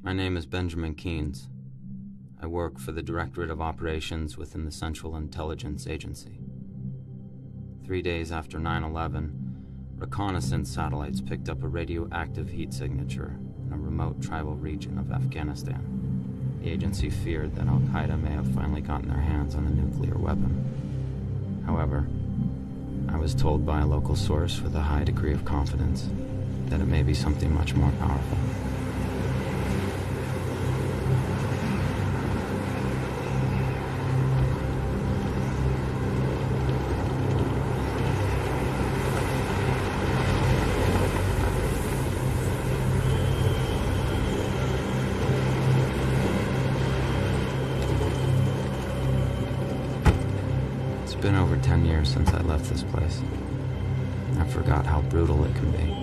My name is Benjamin Keynes. I work for the Directorate of Operations within the Central Intelligence Agency. 3 days after 9/11, reconnaissance satellites picked up a radioactive heat signature in a remote tribal region of Afghanistan. The agency feared that Al-Qaeda may have finally gotten their hands on a nuclear weapon. However, I was told by a local source with a high degree of confidence that it may be something much more powerful. It's been over 10 years since I left this place. I forgot how brutal it can be.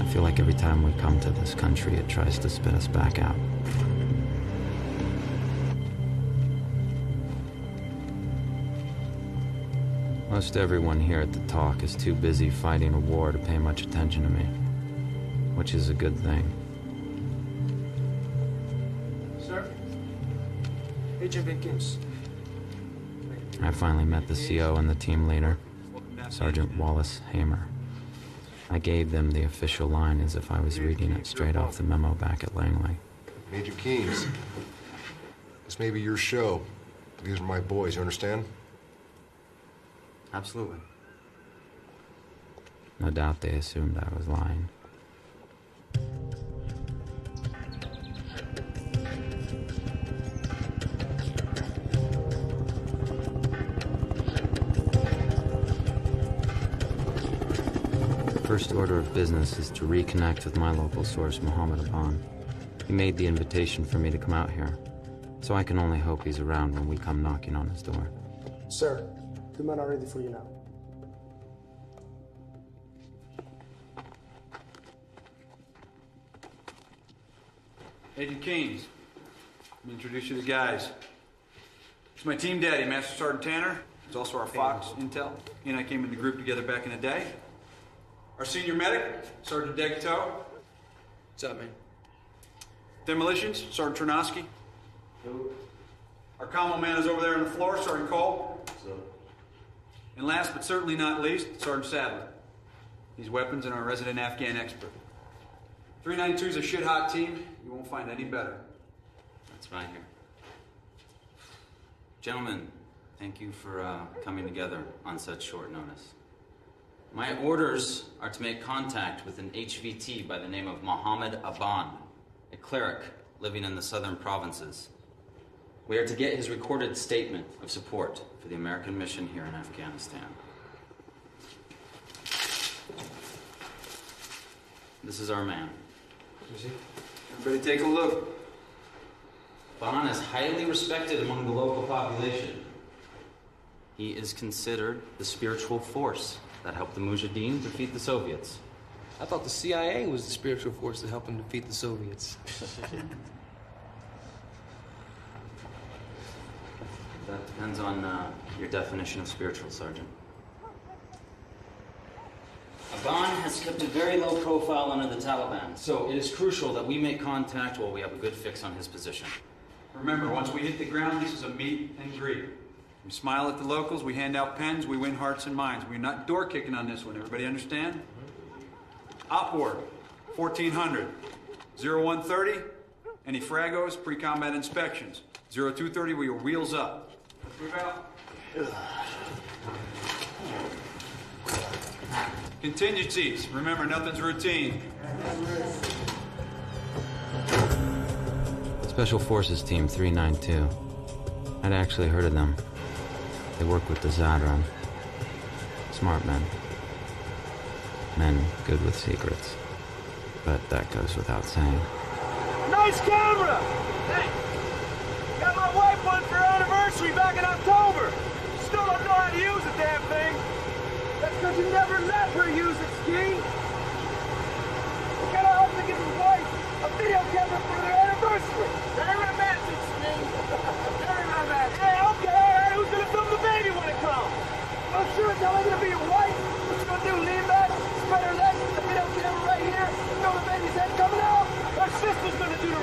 I feel like every time we come to this country, it tries to spit us back out. Most everyone here at the talk is too busy fighting a war to pay much attention to me, which is a good thing. Sir? Agent Vickings. I finally met the CO and the team leader, Sergeant Wallace Hamer. I gave them the official line as if I was reading it straight off the memo back at Langley. Major Keynes, this may be your show, but these are my boys, you understand? Absolutely. No doubt they assumed I was lying. First order of business is to reconnect with my local source, Mohammed Aban. He made the invitation for me to come out here, so I can only hope he's around when we come knocking on his door. Sir, the men are ready for you now. Agent Keynes, let me introduce you to the guys. It's my team daddy, Master Sergeant Tanner. It's also our Fox Intel. He and I came in the group together back in the day. Our senior medic, Sergeant Degto. What's up, man? Demolitions, Sergeant Ternosky. Our commo man is over there on the floor, Sergeant Cole. What's up? And last but certainly not least, Sergeant Sadler. These weapons and our resident Afghan expert. 392 is a shit-hot team. You won't find any better. That's right here. Gentlemen, thank you for coming together on such short notice. My orders are to make contact with an HVT by the name of Mohammed Aban, a cleric living in the southern provinces. We are to get his recorded statement of support for the American mission here in Afghanistan. This is our man. Everybody take a look. Aban is highly respected among the local population. He is considered the spiritual force that helped the Mujahideen defeat the Soviets. I thought the CIA was the spiritual force that helped them defeat the Soviets. That depends on your definition of spiritual, Sergeant. Aban has kept a very low profile under the Taliban, so it is crucial that we make contact while we have a good fix on his position. Remember, once we hit the ground, this is a meet and greet. We smile at the locals, we hand out pens, we win hearts and minds. We're not door kicking on this one, everybody understand? Opward, 1400. 0130, any fragos, pre-combat inspections. 0230, we are wheels up. Let's move out. Contingencies, remember, nothing's routine. Special Forces Team 392. I'd actually heard of them. They work with the Zadran. Smart men. Men good with secrets. But that goes without saying. Nice camera! Hey! Got my wife one for her anniversary back in October! Still don't know how to use the damn thing! That's because you never let her use it, Ski! You gotta help to get his wife a video camera for their anniversary! Very romantic, Ski! Very romantic! Hey, okay, alright, who's gonna film the baby when it comes? Well, sure, it's only gonna be your wife! What you gonna do, lean back, spread her legs, the video camera right here, film the baby's head coming out? Her sister's gonna do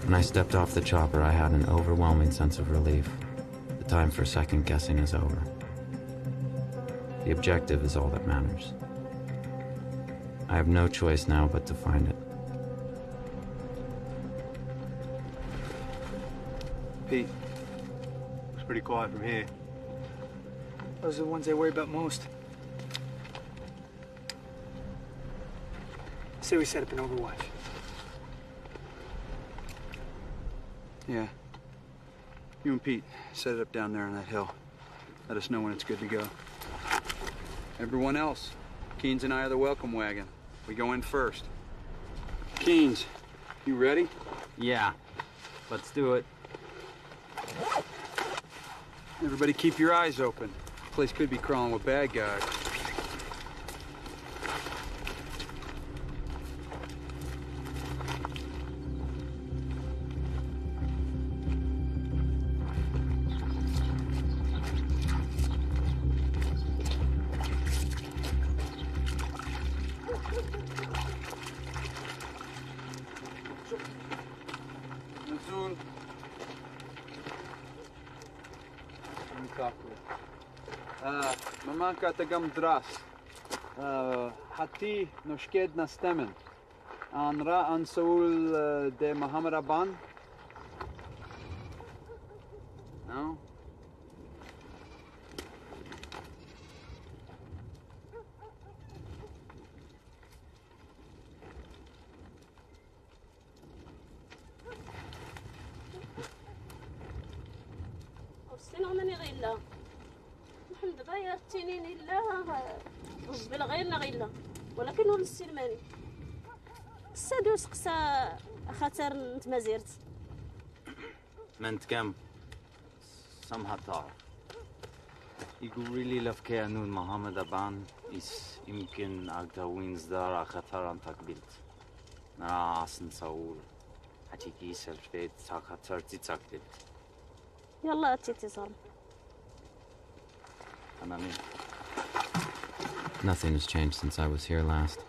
When I stepped off the chopper, I had an overwhelming sense of relief. The time for second guessing is over. The objective is all that matters. I have no choice now but to find it. Pete, it's pretty quiet from here. Those are the ones they worry about most. Say we set up an overwatch. Yeah. You and Pete set it up down there on that hill. Let us know when it's good to go. Everyone else, Keynes and I are the welcome wagon. We go in first. Keynes, you ready? Yeah, let's do it. Everybody keep your eyes open. This place could be crawling with bad guys. Nazul. Mamanka tagam dras. Hati noshked nastemen. Anra an Saul de Muhammad Aban. No? سنغنني غيلا نحن دابا يا تينين إلا بلا غيرنا غيلا ولكن هو السلماني السادوس قسا خاطر نتمازيرت منت كم سمحة يقول لي لفكي أنون محمد أبان إس يمكن أقدوين زدار خطر أن تقبلت نرى عصن ساول حتيكي سلفيت خطر تتقبلت يلا اتصال. Nothing has changed since I was here last.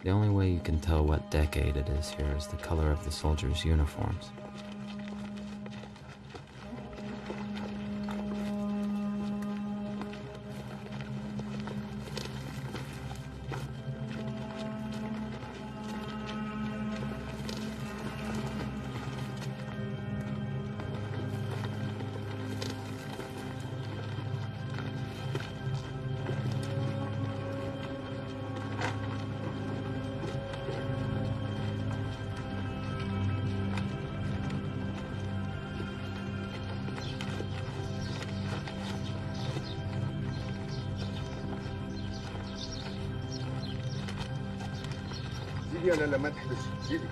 The only way you can tell what decade it is here is the color of the soldiers' uniforms. زيدي ولا ما تحبش زيدي.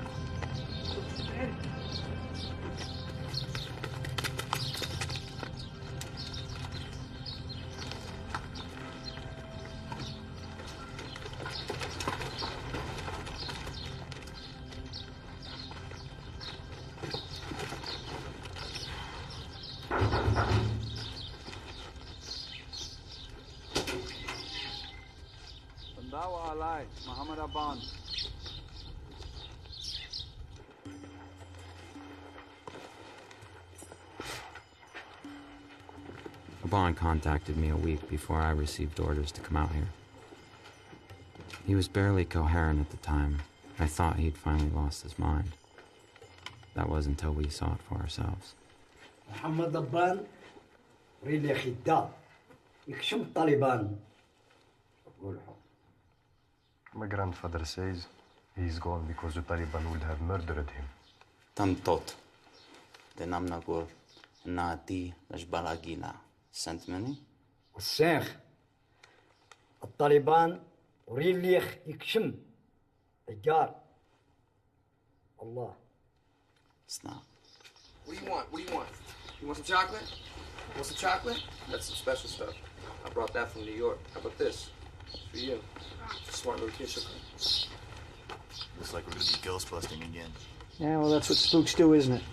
Bandawa alai, Muhammad Aban. Aban contacted me a week before I received orders to come out here. He was barely coherent at the time. I thought he'd finally lost his mind. That was until we saw it for ourselves. محمد ضبان ريلي خدام يكشم الطالبان. My grandfather says he's gone because the Taliban would have murdered him. Tamtot. Denam nagor nati lashbalagina. Sent many? والسيخ الطالبان ريلي يكشم الجار الله. Snap. What do you want? What do you want? You want some chocolate? Want some chocolate? That's some special stuff. I brought that from New York. How about this? It's for you. It's a smart little kid chocolate. Looks like we're gonna be ghost busting again. Yeah, well, that's what spooks do, isn't it?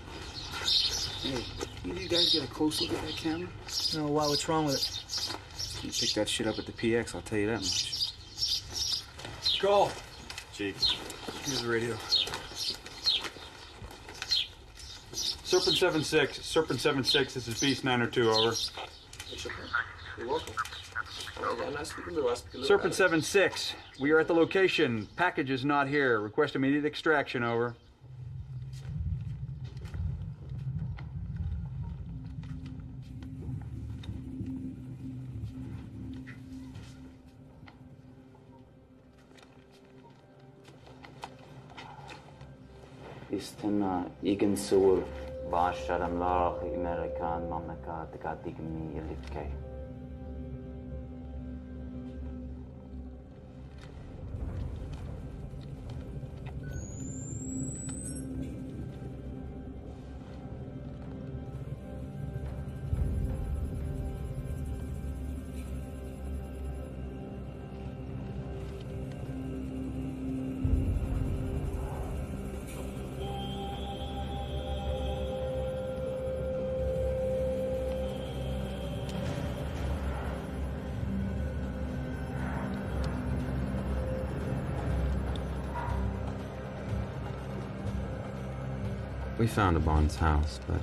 Hey, can you guys get a close look at that camera? No, why? What's wrong with it? You pick that shit up at the PX, I'll tell you that much. Go. Chief. Here's the radio. Serpent 7-6. Serpent 7-6, this is Beast 902, over. You're welcome. I speak a little, I speak a little. Serpent 7-6, we are at the location. Package is not here. Request immediate extraction, over. استنى يمكن صور بعشر أملاخ أمريكان مملكات تقعديك مني اللي بكي. We found Abon's house, but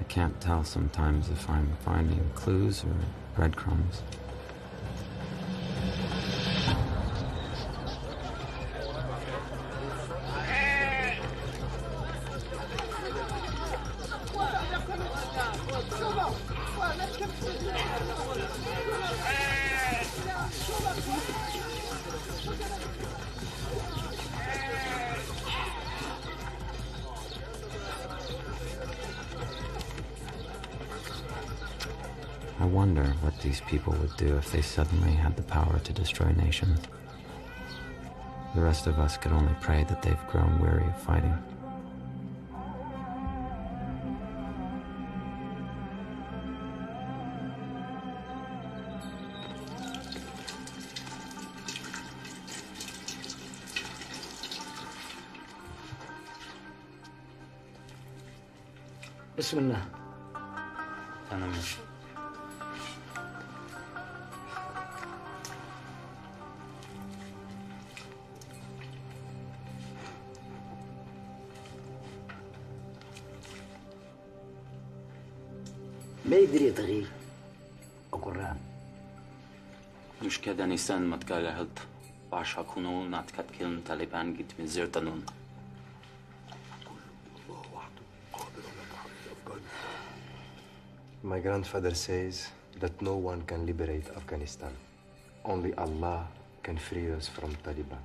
I can't tell sometimes if I'm finding clues or breadcrumbs. I wonder what these people would do if they suddenly had the power to destroy nations. The rest of us could only pray that they've grown weary of fighting. بسم الله. أنا ما يدري تغي أقران. مش كده نيسان ما تكالهت بعشا كونو ناتكت كيلن طالبان جيت من زيرتنون. My grandfather says that no one can liberate Afghanistan. Only Allah can free us from Taliban.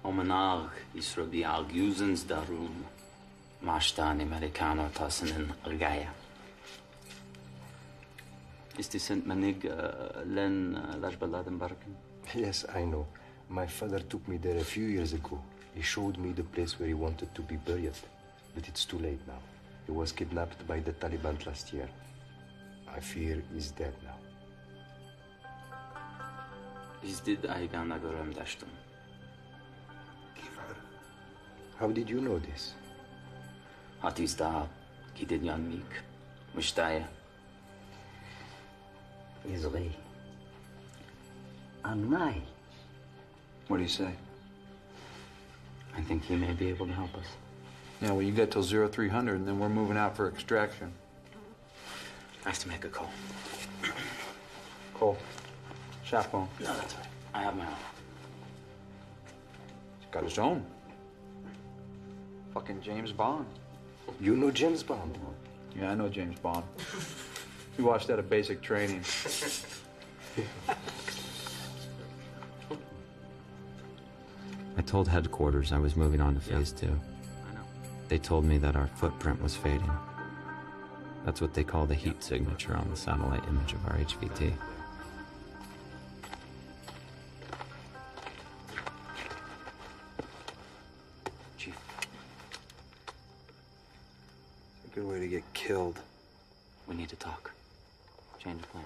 Omenag Israel Argusens darum. Mashtan Americano Tassenen Argaya. Is this Saint Manig Len Lajbaladenbarken? Yes, I know. My father took me there a few years ago. He showed me the place where he wanted to be buried. But it's too late now. He was kidnapped by the Taliban last year. I fear he's dead now. Is did Aigan Agorem Dashton? How did you know this? Hatista Kidid Yan Meek. Mushtaya. يزغي. أناي. What do you say? I think he may be able to help us. Yeah, well, you get till 0300, and then we're moving out for extraction. I have to make a call. Cole. Shop phone. No, that's all right. I have my own. He's got his own. Fucking James Bond. You know James Bond? Yeah, I know James Bond. We watched that at basic training. I told headquarters I was moving on to phase 2. I know. They told me that our footprint was fading. That's what they call the heat signature on the satellite image of our HVT. Chief. It's a good way to get killed. We need to talk. Change of plan.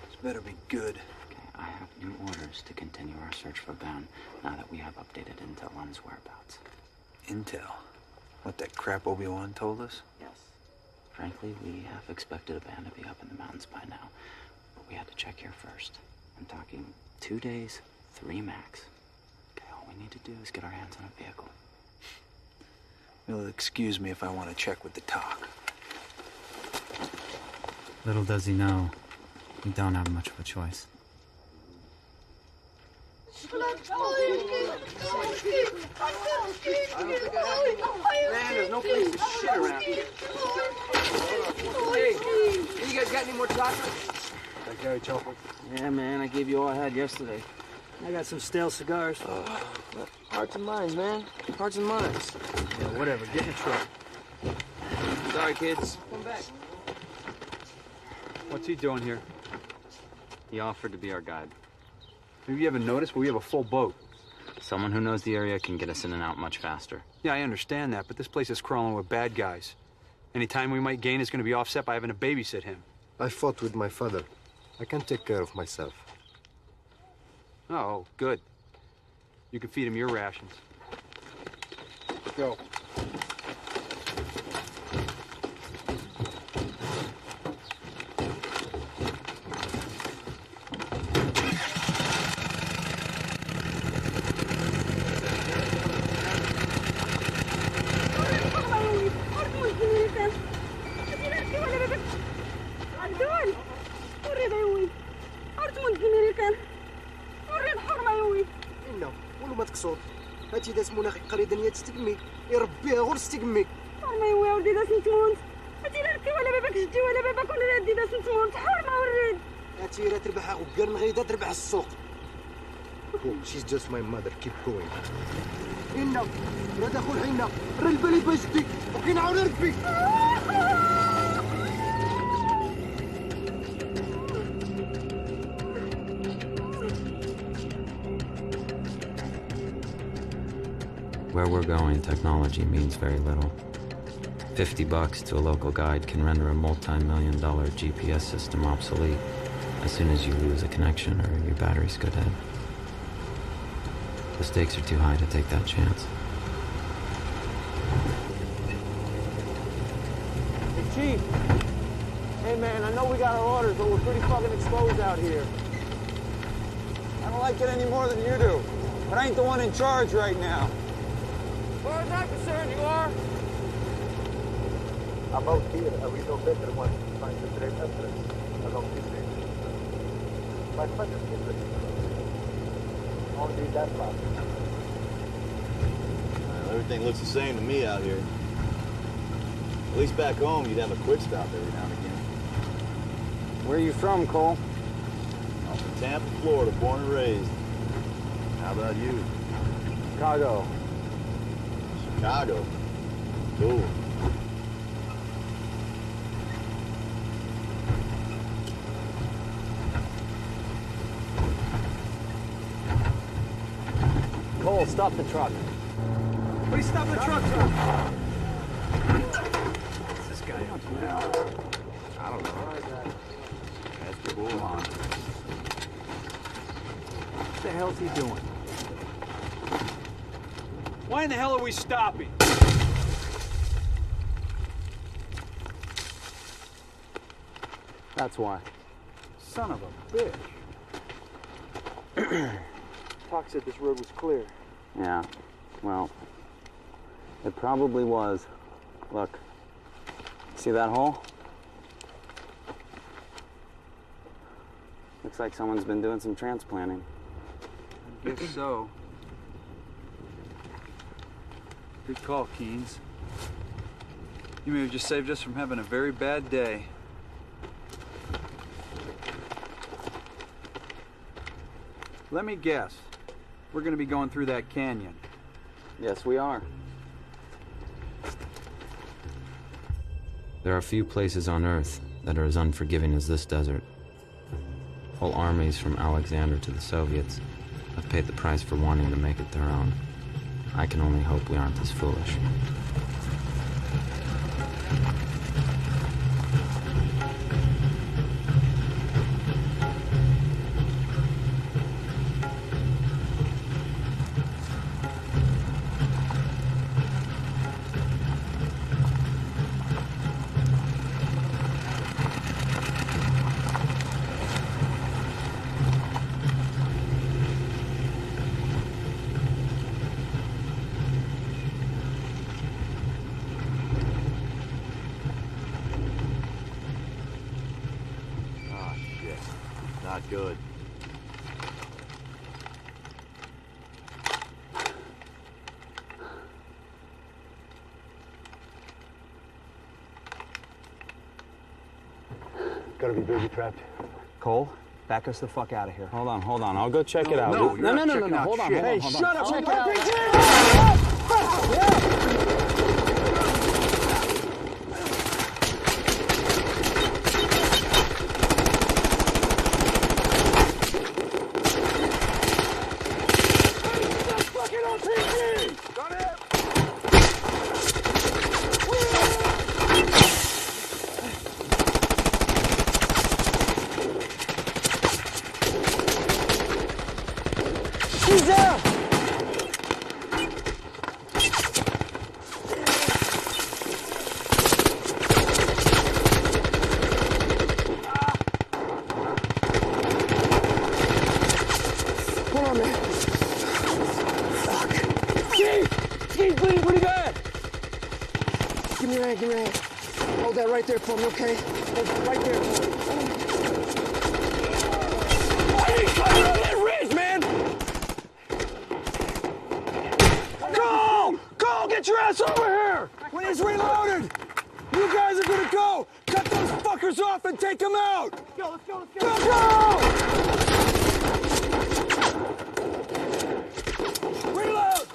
This better be good. Okay, I have new orders to continue our search for Ben now that we have updated intel on his whereabouts. Intel? What, that crap Obi-Wan told us? Yes. Frankly, we have expected a band to be up in the mountains by now, but we had to check here first. I'm talking 2 days, 3 max. Okay, all we need to do is get our hands on a vehicle. You'll excuse me if I want to check with the talk. Little does he know, we don't have much of a choice. Man, there's no place to shit around here. Hey, you guys got any more chocolate? I carry chocolate. Yeah, man, I gave you all I had yesterday. I got some stale cigars. Hearts and minds, man. Hearts and minds. Yeah, whatever. Get in the truck. Sorry, kids. Come back. What's he doing here? He offered to be our guide. Maybe you haven't noticed, but we have a full boat. Someone who knows the area can get us in and out much faster. Yeah, I understand that, but this place is crawling with bad guys. Any time we might gain is going to be offset by having to babysit him. I fought with my father. I can take care of myself. Oh, good. You can feed him your rations. Go. هاتي داس مناخي قريدا نيا تستقمي يربيها غور تستقمي حرمة يا ولدي داس نتموت هاتي لا ركي ولا باباك جدي ولا باباك ولا ردي داس نتموت حرمة وريد هاتي راه تربح غير من غيدا تربح السوق. She's just my mother. Keep going. إنا راه داخل حنا راه البالي باجدي وكينعاود ربي. Where we're going, technology means very little. $50 to a local guide can render a multi-million-dollar GPS system obsolete as soon as you lose a connection or your batteries go dead. The stakes are too high to take that chance. Hey, Chief. Hey, man, I know we got our orders, but we're pretty fucking exposed out here. I don't like it any more than you do. But I ain't the one in charge right now. As far as I'm concerned, you are. About here, we know better when to find the train address along this way. My father is the only that part. Everything looks the same to me out here. At least back home, you'd have a quick stop every now and again. Where are you from, Cole? I'm from Tampa, Florida, born and raised. How about you? Chicago. Chicago. Cool. Cole, stop the truck. What are you stopping the truck for? What's this guy up to now? I don't know. That's the bull on. What the hell's he doing? Why in the hell are we stopping? That's why. Son of a bitch. Talk said this road was clear. Yeah, well, it probably was. Look, see that hole? Looks like someone's been doing some transplanting. I guess so. Good call, Keynes. You may have just saved us from having a very bad day. Let me guess. We're going to be going through that canyon. Yes, we are. There are few places on Earth that are as unforgiving as this desert. Whole armies from Alexander to the Soviets have paid the price for wanting to make it their own. I can only hope we aren't as foolish. Not good. Gotta be booby trapped. Cole, back us the fuck out of here. Hold on. I'll go check it out. No, No. Hold on. Hey, Hold on. shut up! Check it He's there! Hold on, man. Fuck. He's bleeding pretty bad. Give me your hand. Hold that right there for me, okay? Hold that right there for me. I ain't climbing on that ridge, man! Go! Get your ass over here! When he's reloaded! You guys are gonna go! Cut those fuckers off and take them out! Let's go! Go! Reload!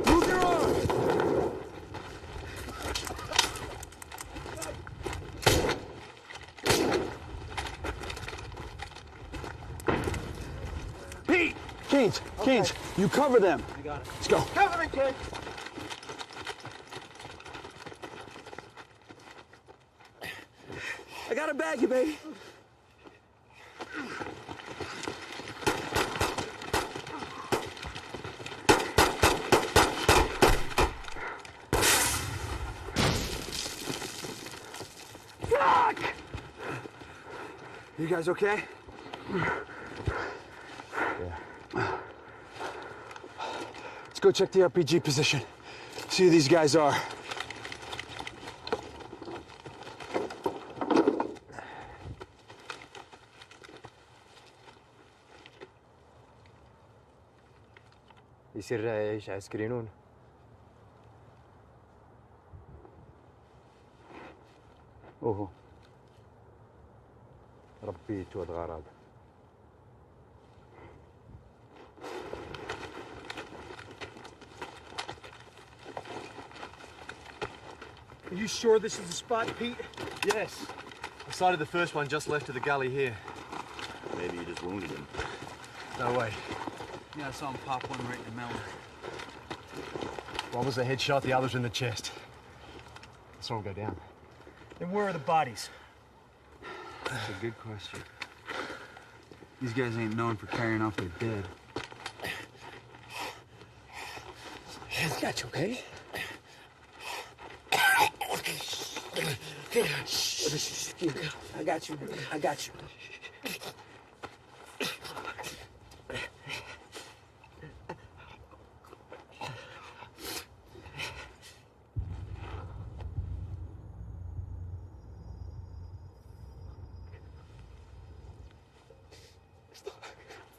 Move your arms! Pete! Keynes, you cover them. I got it. Let's go. Cover me, kid. I got a bag, you baby. Fuck! You guys okay? Let's go check the RPG position. See who these guys are. يصير ايش عسكرينون اوه ربيت ولد غراب. Are you sure this is the spot, Pete? Yes. I sighted the first one just left of the gully here. Maybe you just wounded him. No way. Yeah, I saw him pop one right in the melon. One was a headshot, the other's in the chest. I saw him go down. Then where are the bodies? That's a good question. These guys ain't known for carrying off their dead. I got you, okay? I got you.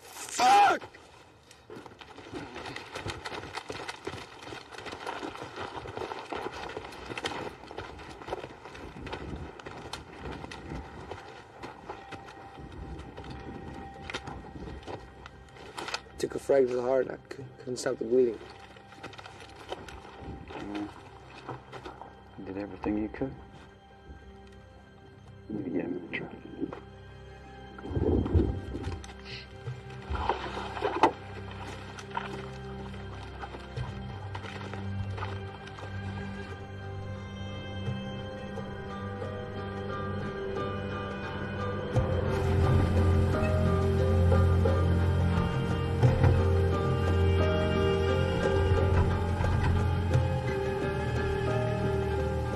Fuck! Took a frag to the heart and I couldn't stop the bleeding. You did everything you could. Maybe give him a try.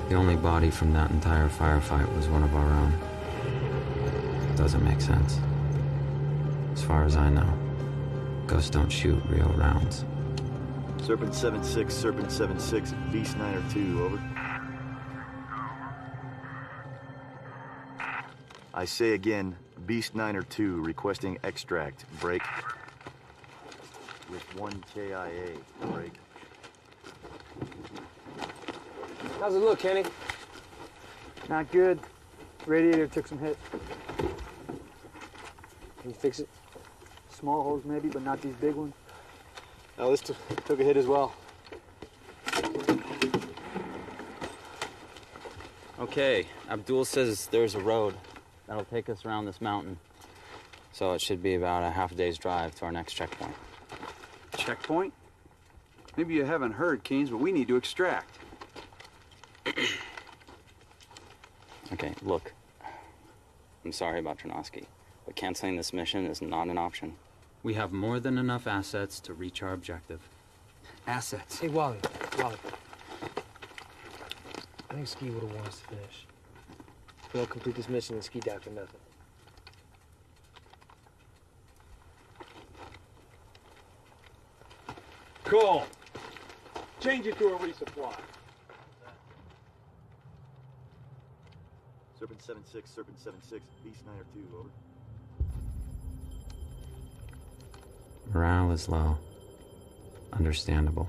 The only body from that entire firefight was one of our own. Doesn't make sense. As far as I know, ghosts don't shoot real rounds. Serpent 7-6, Serpent 7-6, V Snyder 2, over. I say again, Beast 9 or 2 requesting extract. Break. With 1 KIA. Break. How's it look, Kenny? Not good. Radiator took some hit. Can you fix it? Small holes maybe, but not these big ones. Oh, this took a hit as well. Okay, Abdul says there's a road that'll take us around this mountain. So it should be about a half a day's drive to our next checkpoint. Checkpoint? Maybe you haven't heard, Keynes, but we need to extract. Okay, look. I'm sorry about Trotsky, but canceling this mission is not an option. We have more than enough assets to reach our objective. Assets? Hey, Wally. I think Ski would have wanted us to finish. We don't complete this mission and Ski die for nothing. Cool. Change it to a resupply. Serpent 7-6, Serpent 7-6, Beast 9 or 2, over. Morale is low. Understandable.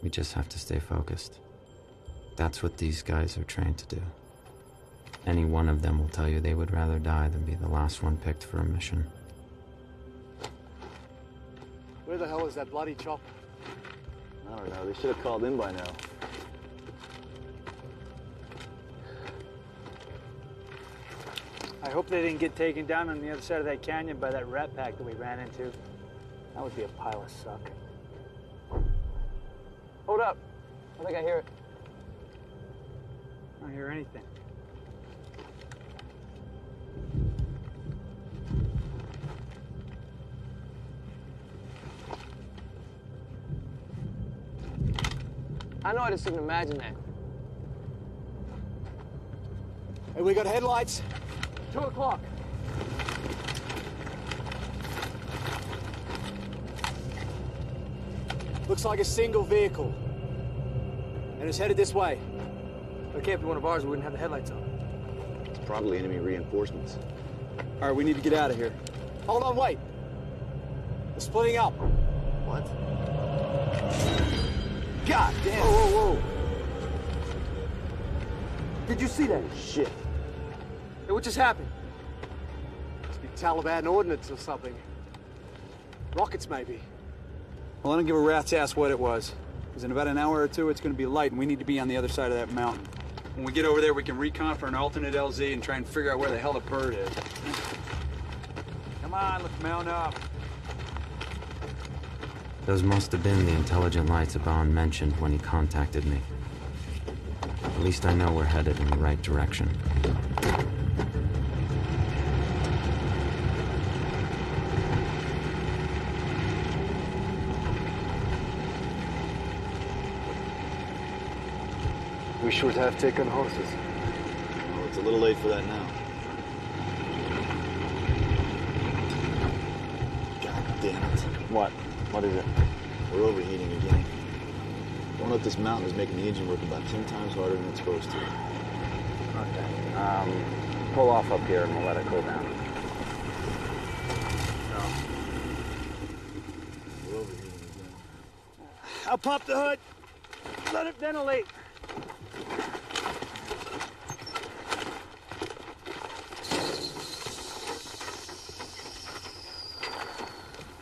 We just have to stay focused. That's what these guys are trained to do. Any one of them will tell you they would rather die than be the last one picked for a mission. Where the hell is that bloody chopper? I don't know, they should have called in by now. I hope they didn't get taken down on the other side of that canyon by that rat pack that we ran into. That would be a pile of suck. Hold up. I think I hear it. I don't hear anything. I know I just didn't imagine that. Hey, we got headlights. 2 o'clock. Looks like a single vehicle. And it's headed this way. If it can't be one of ours, we wouldn't have the headlights on. It's probably enemy reinforcements. All right, we need to get out of here. Hold on, wait. We're splitting up. What? God damn. Whoa. Did you see that? Shit. Hey, what just happened? Must be Taliban ordnance or something. Rockets, maybe. Well, I don't give a rat's ass what it was. Because in about an hour or two, it's going to be light, and we need to be on the other side of that mountain. When we get over there, we can recon for an alternate LZ and try and figure out where the hell the bird is. Come on, let's mount up. Those must have been the intelligent lights Aban mentioned when he contacted me. At least I know we're headed in the right direction. We should have taken horses. Well, it's a little late for that now. God damn it. What? What is it? We're overheating again. Going up this mountain is making the engine work about 10 times harder than it's supposed to. Okay. Pull off up here and we'll let it cool down. We're overheating again. I'll pop the hood. Let it ventilate.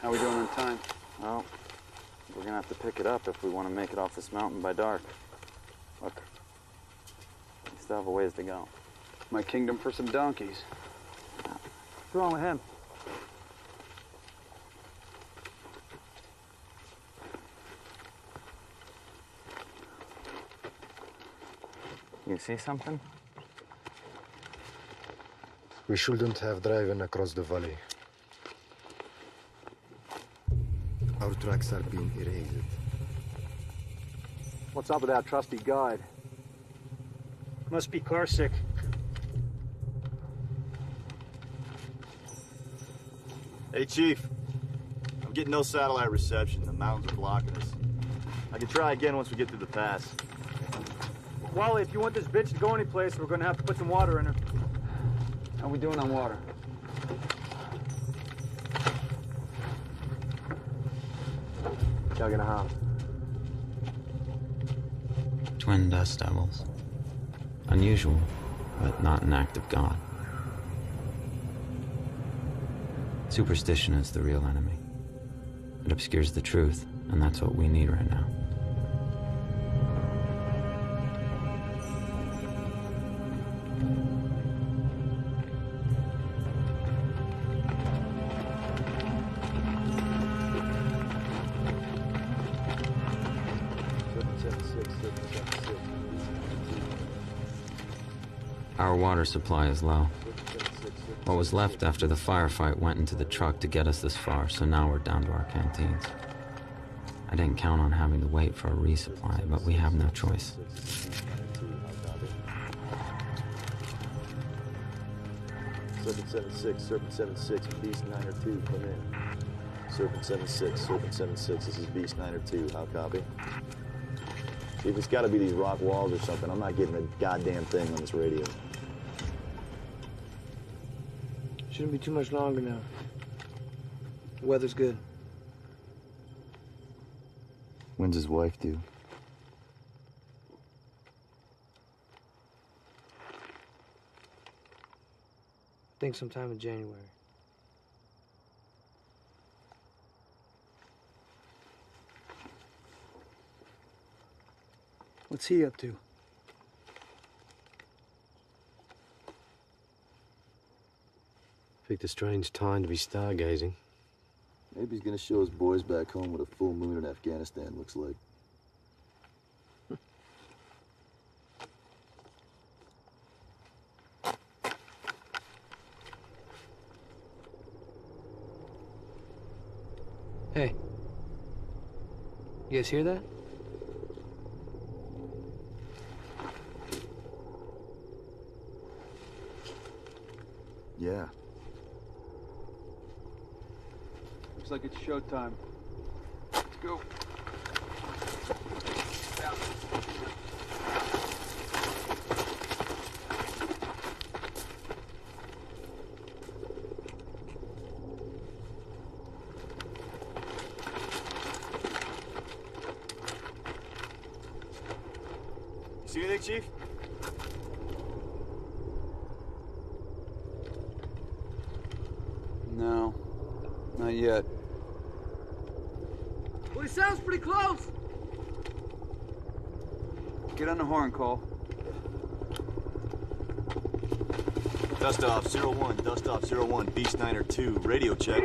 How are we doing on time? Well, we're gonna have to pick it up if we want to make it off this mountain by dark. Look, we still have a ways to go. My kingdom for some donkeys. What's wrong with him? You see something? We shouldn't have driven across the valley. Our tracks are being erased. What's up with that trusty guide? Must be car sick. Hey, Chief. I'm getting no satellite reception. The mountains are blocking us. I can try again once we get through the pass. Wally, if you want this bitch to go anyplace, we're gonna have to put some water in her. How we doing on water? Jug and a half. Twin dust devils. Unusual, but not an act of God. Superstition is the real enemy. It obscures the truth, and that's what we need right now. Our water supply is low. What was left after the firefight went into the truck to get us this far, so now we're down to our canteens. I didn't count on having to wait for a resupply, but we have no choice. Serpent 76, Serpent 76, Beast 902, come in. Serpent 76, Serpent 76, this is Beast 902, how copy? See, if it's gotta be these rock walls or something, I'm not getting a goddamn thing on this radio. Shouldn't be too much longer now. The weather's good. When's his wife due? I think sometime in January. What's he up to? Picked a strange time to be stargazing. Maybe he's gonna show his boys back home what a full moon in Afghanistan looks like. Hey. You guys hear that? Yeah. Looks like it's showtime. Let's go. You see anything, Chief? No, not yet. Well, he sounds pretty close. Get on the horn, Cole. Dust off 01, dust off 01, Beast 902, radio check.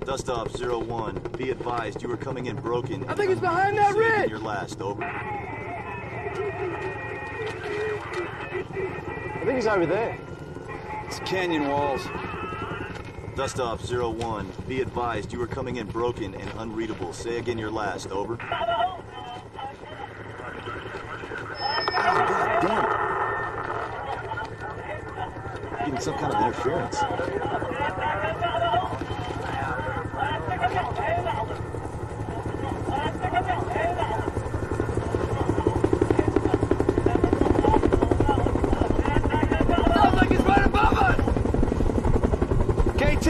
Dust off 01, be advised you are coming in broken. I think it's behind that ridge. Your last, over. I think he's over there. It's canyon walls. Dust off 01, be advised you are coming in broken and unreadable. Say again your last, over. God damn it. Getting some kind of interference. Sounds like he's right above us. KT,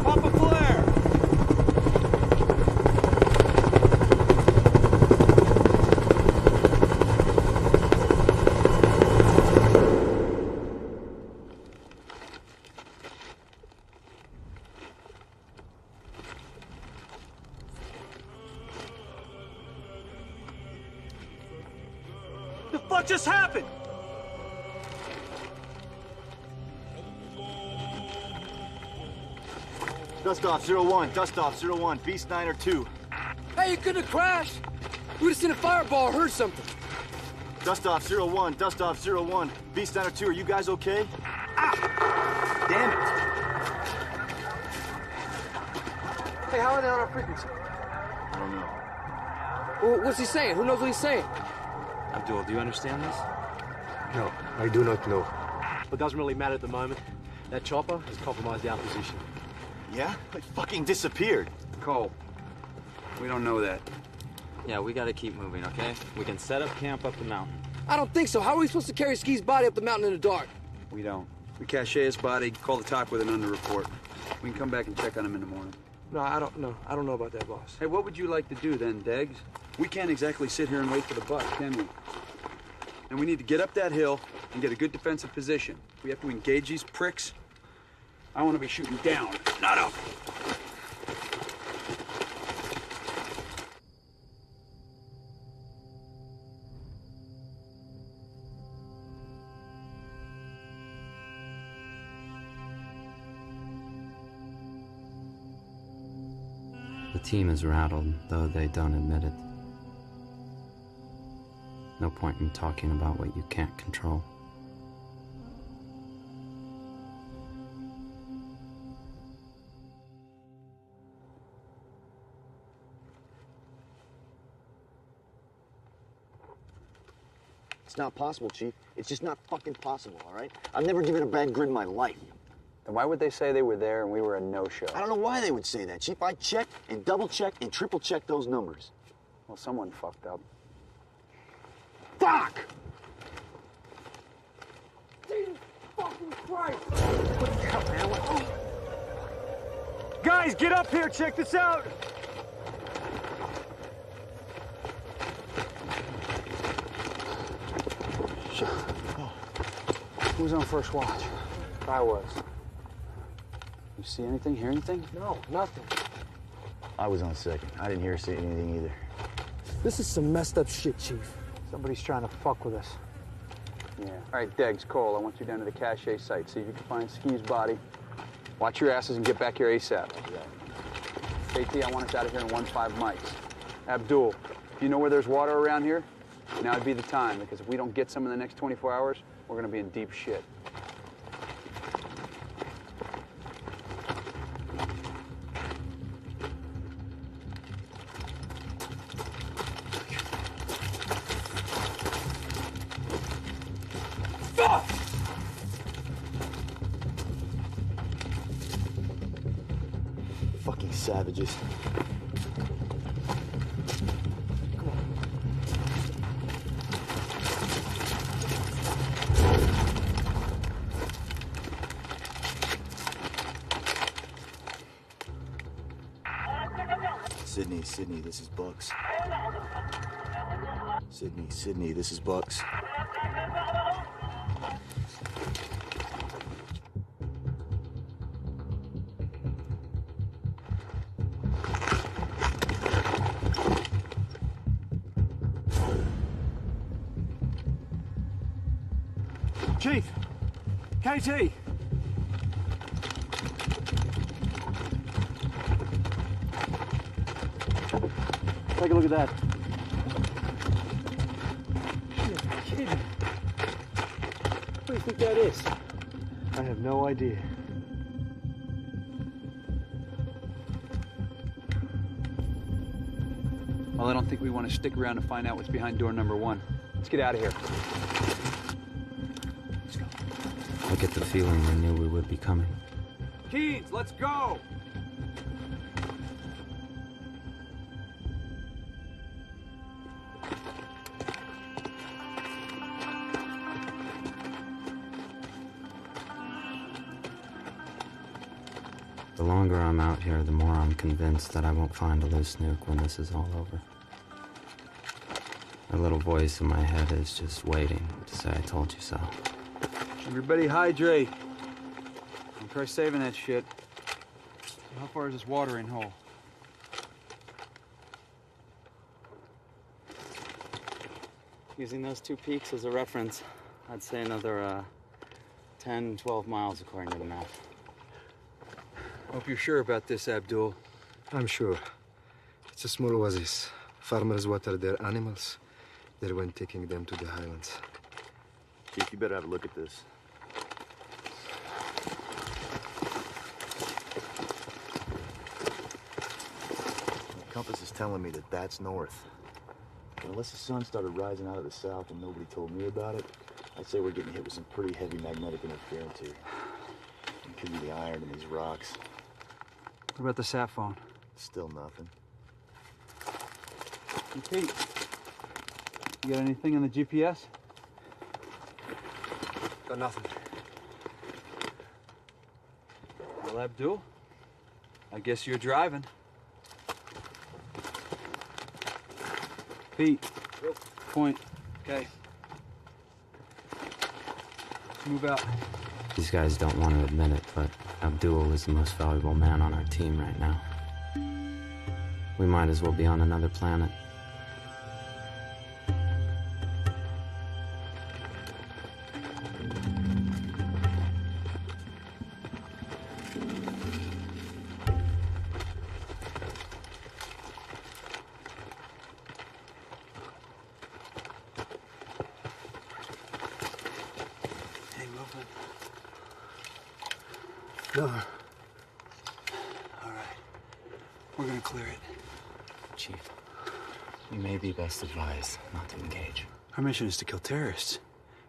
pop a flare. The fuck just happened? Dust off 01, dust off 01, Beast 902. Hey, you couldn't have crashed. We would have seen a fireball or heard something. Dust off 01, dust off 01, Beast 902, are you guys okay? Ah! Damn it! Hey, how are they on our frequency? I don't know. Well, what's he saying? Who knows what he's saying? Abdul, do you understand this? No, I do not know. But it doesn't really matter at the moment. That chopper has compromised our position. Yeah? It fucking disappeared. Cole, we don't know that. Yeah, we gotta keep moving, okay? We can set up camp up the mountain. I don't think so. How are we supposed to carry Ski's body up the mountain in the dark? We don't. We cache his body, call the top with an under-report. We can come back and check on him in the morning. No, I don't know about that, boss. Hey, what would you like to do then, Deggs? We can't exactly sit here and wait for the bus, can we? And we need to get up that hill and get a good defensive position. We have to engage these pricks. I want to be shooting down, not up. The team is rattled, though they don't admit it. No point in talking about what you can't control. It's not possible, Chief. It's just not fucking possible, all right? I've never given a bad grid in my life. Then why would they say they were there and we were a no-show? I don't know why they would say that, Chief. I checked and double-checked and triple-checked those numbers. Well, someone fucked up. Fuck! Jesus fucking Christ! What the hell, man? What? Guys, get up here. Check this out. Shit. Oh. Who's on first watch? I was. You see anything, hear anything? No, nothing. I was on second. I didn't hear or see anything either. This is some messed up shit, Chief. Somebody's trying to fuck with us. Yeah. All right, Deggs, Cole, I want you down to the cache site. See if you can find Ski's body. Watch your asses and get back here ASAP. KT, I want us out of here in 1-5 mics. Abdul, if you know where there's water around here, now would be the time, because if we don't get some in the next 24 hours, we're gonna be in deep shit. Fucking savages. Sydney, this is Bucks. Sydney, this is Bucks. Chief! KT! Take a look at that. You're kidding. What do you think that is? I have no idea. Well, I don't think we want to stick around to find out what's behind door number 1. Let's get out of here. I get the feeling they knew we would be coming. Keens, let's go! The longer I'm out here, the more I'm convinced that I won't find a loose nuke when this is all over. A little voice in my head is just waiting to say I told you so. Everybody hydrate. Don't try saving that shit. How far is this watering hole? Using those two peaks as a reference, I'd say another 10, 12 miles according to the map. Hope you're sure about this, Abdul. I'm sure. It's a small oasis. Farmers water their animals. They're when taking them to the highlands. Chief, you better have a look at this. The compass is telling me that that's north. But unless the sun started rising out of the south and nobody told me about it, I'd say we're getting hit with some pretty heavy magnetic interference here. It could be the iron in these rocks. What about the sat phone? Still nothing. Hey, Pete, you got anything on the GPS? Got nothing. Well, Abdul, I guess you're driving. Pete, point. Okay. Let's move out. These guys don't want to admit it, but Abdul is the most valuable man on our team right now. We might as well be on another planet. No. All right. We're gonna clear it. Chief, you may be best advised not to engage. Our mission is to kill terrorists.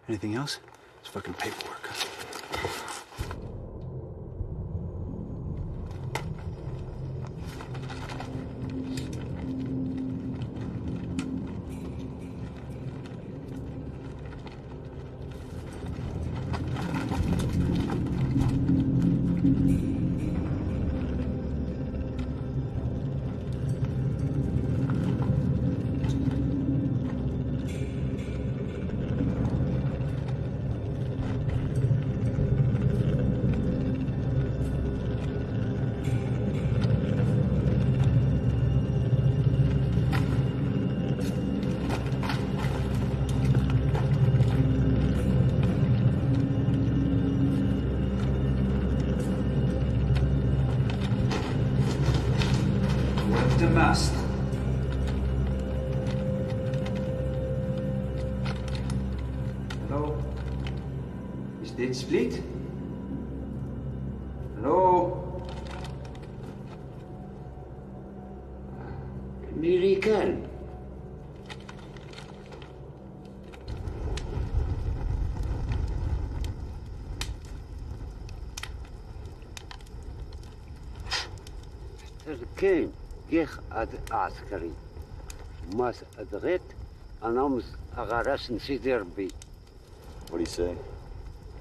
Anything else? It's fucking paperwork. The mast. Hello? Is dit split? Hello? American. تركين جيخ عسكري ماس أدغيت أنا مس أغارس نسيدي ربي. What do you say?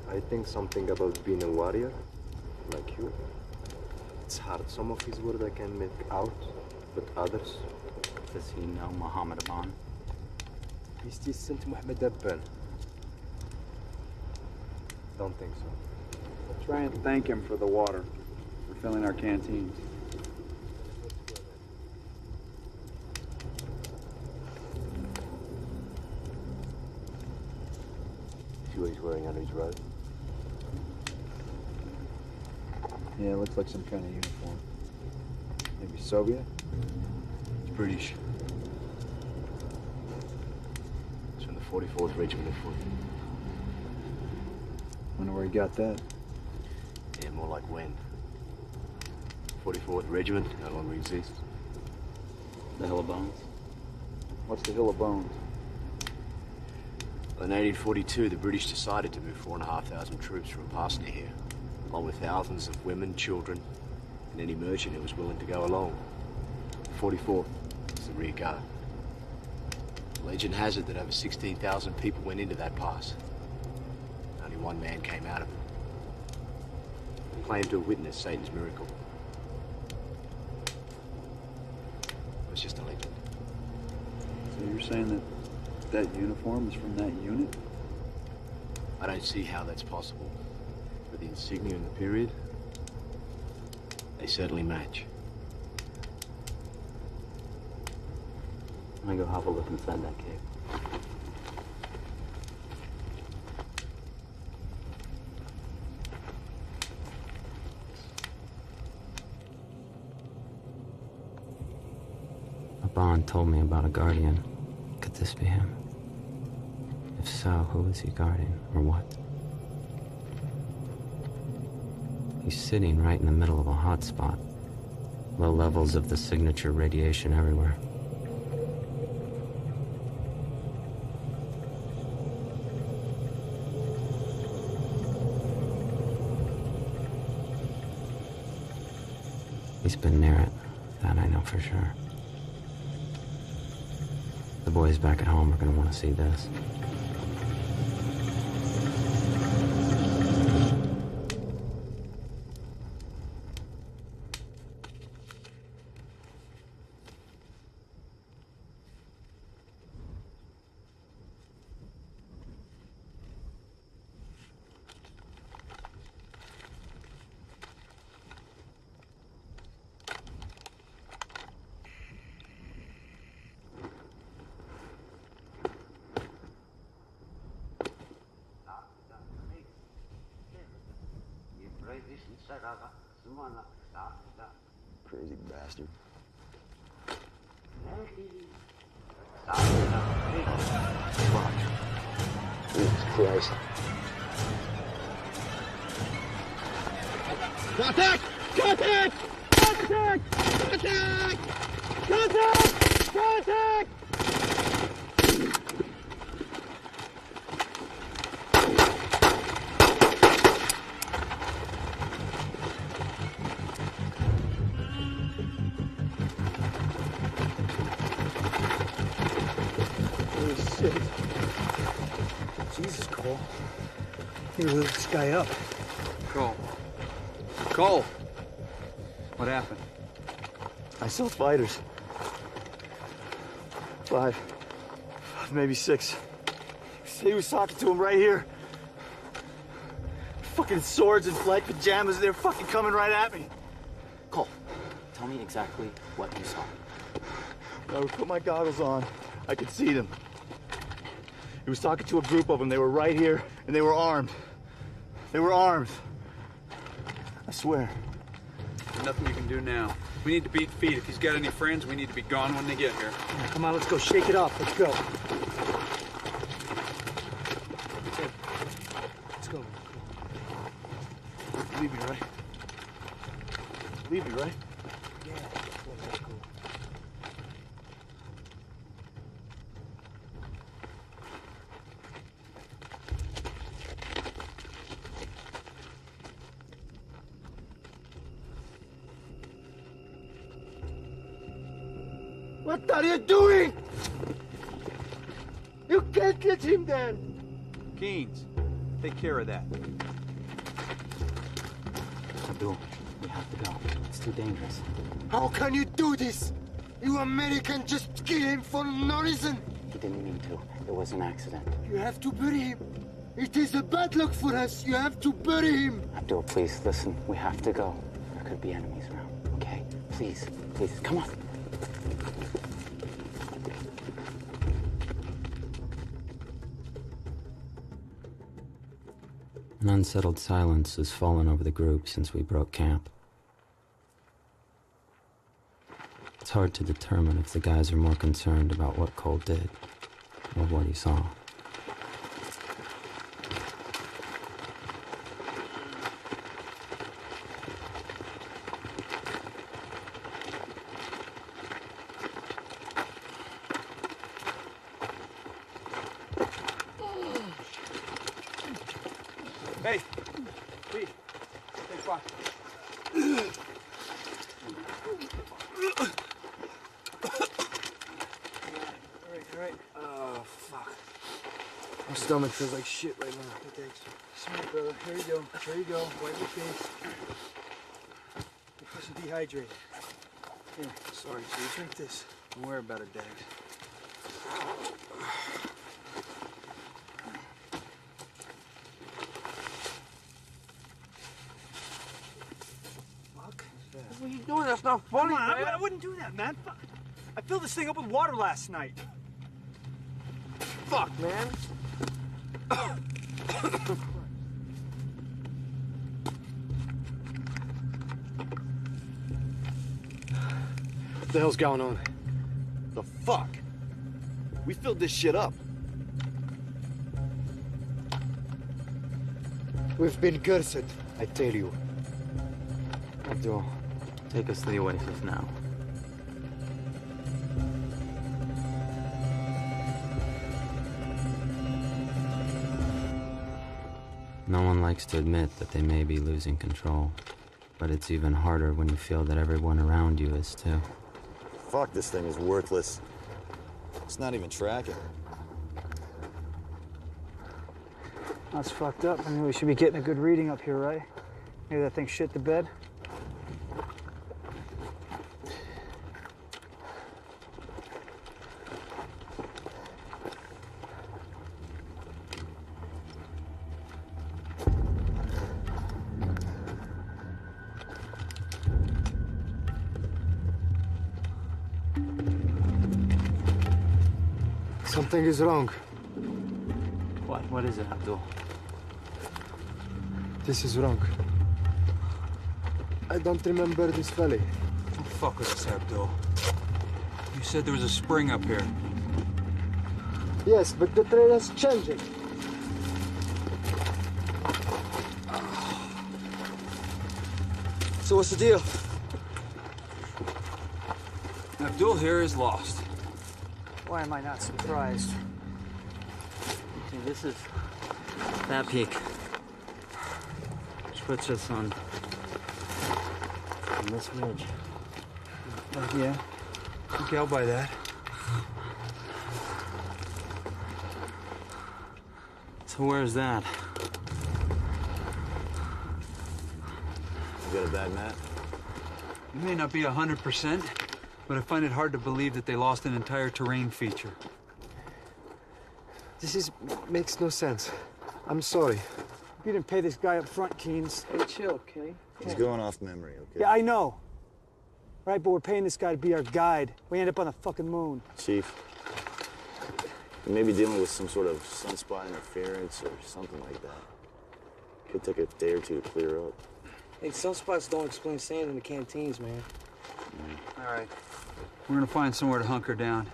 I think something about being a warrior, like you. It's hard. Some of his words I can make out, but others... Does he know Muhammad Aban? Isti sent Muhammad Aban. Don't think so. We'll try and thank him for the water, for filling our canteens. See what he's wearing under his robe? Yeah, it looks like some kind of uniform. Maybe Soviet? It's British. It's from the 44th Regiment of Foot. Wonder where he got that. Yeah, more like when. 44th Regiment no longer exists. The Hill of Bones? What's the Hill of Bones? In 1842, the British decided to move 4,500 troops from Parsney here, along with thousands of women, children, and any merchant who was willing to go along. 44th was the rear guard. Legend has it that over 16,000 people went into that pass. Only one man came out of it. He claimed to have witnessed Satan's miracle. It was just a legend. So you're saying that that uniform is from that unit? I don't see how that's possible. But the insignia in the period, they certainly match. I'm gonna go have a look inside that cave. Aban told me about a guardian. Could this be him? If so, who is he guarding, or what? He's sitting right in the middle of a hot spot. Low levels of the signature radiation everywhere. He's been near it. That I know for sure. The boys back at home are gonna want to see this. Crazy bastard. Fuck. Jesus Christ. Contact! Contact! Contact! Contact! Contact! Contact! Holy shit. Jesus, Cole. You lit this guy up. Cole. Cole! What happened? I saw fighters. 5. Maybe 6. He was talking to him right here. Fucking swords and flight pajamas, they're fucking coming right at me. Cole, tell me exactly what you saw. I would put my goggles on. I could see them. He was talking to a group of them. They were right here, and they were armed. They were armed. I swear. There's nothing you can do now. We need to beat feet. If he's got any friends, we need to be gone when they get here. Come on, let's go. Shake it off. Let's go. Let's go. Leave me, right? Leave me, right? Yeah. Well, that's cool. What are you doing? You can't let him there. Keynes, take care of that. Abdul, we have to go. It's too dangerous. How can you do this? You American just kill him for no reason. He didn't mean to. It was an accident. You have to bury him. It is a bad luck for us. You have to bury him. Abdul, please, listen. We have to go. There could be enemies around, okay? Please, please, come on. An unsettled silence has fallen over the group since we broke camp. It's hard to determine if the guys are more concerned about what Cole did or what he saw. Hey, Pete, stay quiet. All right. Oh, fuck. My stomach feels like shit right now. Hey, thanks. Smart, brother. Here you go. Here you go. Wipe your face. You're pushing dehydrated. Here. Sorry, Chief. Drink this. Don't worry about it, Dags. What are you doing? That's not funny, Come on, man. I wouldn't do that, man. Fuck. I filled this thing up with water last night. Fuck, man. What the hell's going on? The fuck? We filled this shit up. We've been cursed, I tell you. Abdul, take us to the oasis now. No one likes to admit that they may be losing control, but it's even harder when you feel that everyone around you is too. Fuck, this thing is worthless. It's not even tracking. That's fucked up. I mean, we should be getting a good reading up here, right? Maybe that thing shit the bed. Something is wrong. What? What is it, Abdul? This is wrong. I don't remember this valley. Don't fuck with us, Abdul. You said there was a spring up here. Yes, but the trail is changing. So what's the deal? Abdul here is lost. Why am I not surprised? See, this is that peak, which puts us on this ridge. Yeah. Okay, I'll buy that. So where's that? You got a bad map? It may not be 100%, but I find it hard to believe that they lost an entire terrain feature. Makes no sense. I'm sorry. You didn't pay this guy up front, Keynes. Hey, chill, okay? He's going off memory, okay? Yeah, I know. Right, but we're paying this guy to be our guide. We end up on the fucking moon. Chief, you may be dealing with some sort of sunspot interference or something like that. Could take a day or two to clear up. Hey, sunspots don't explain sand in the canteens, man. All right. We're gonna find somewhere to hunker down.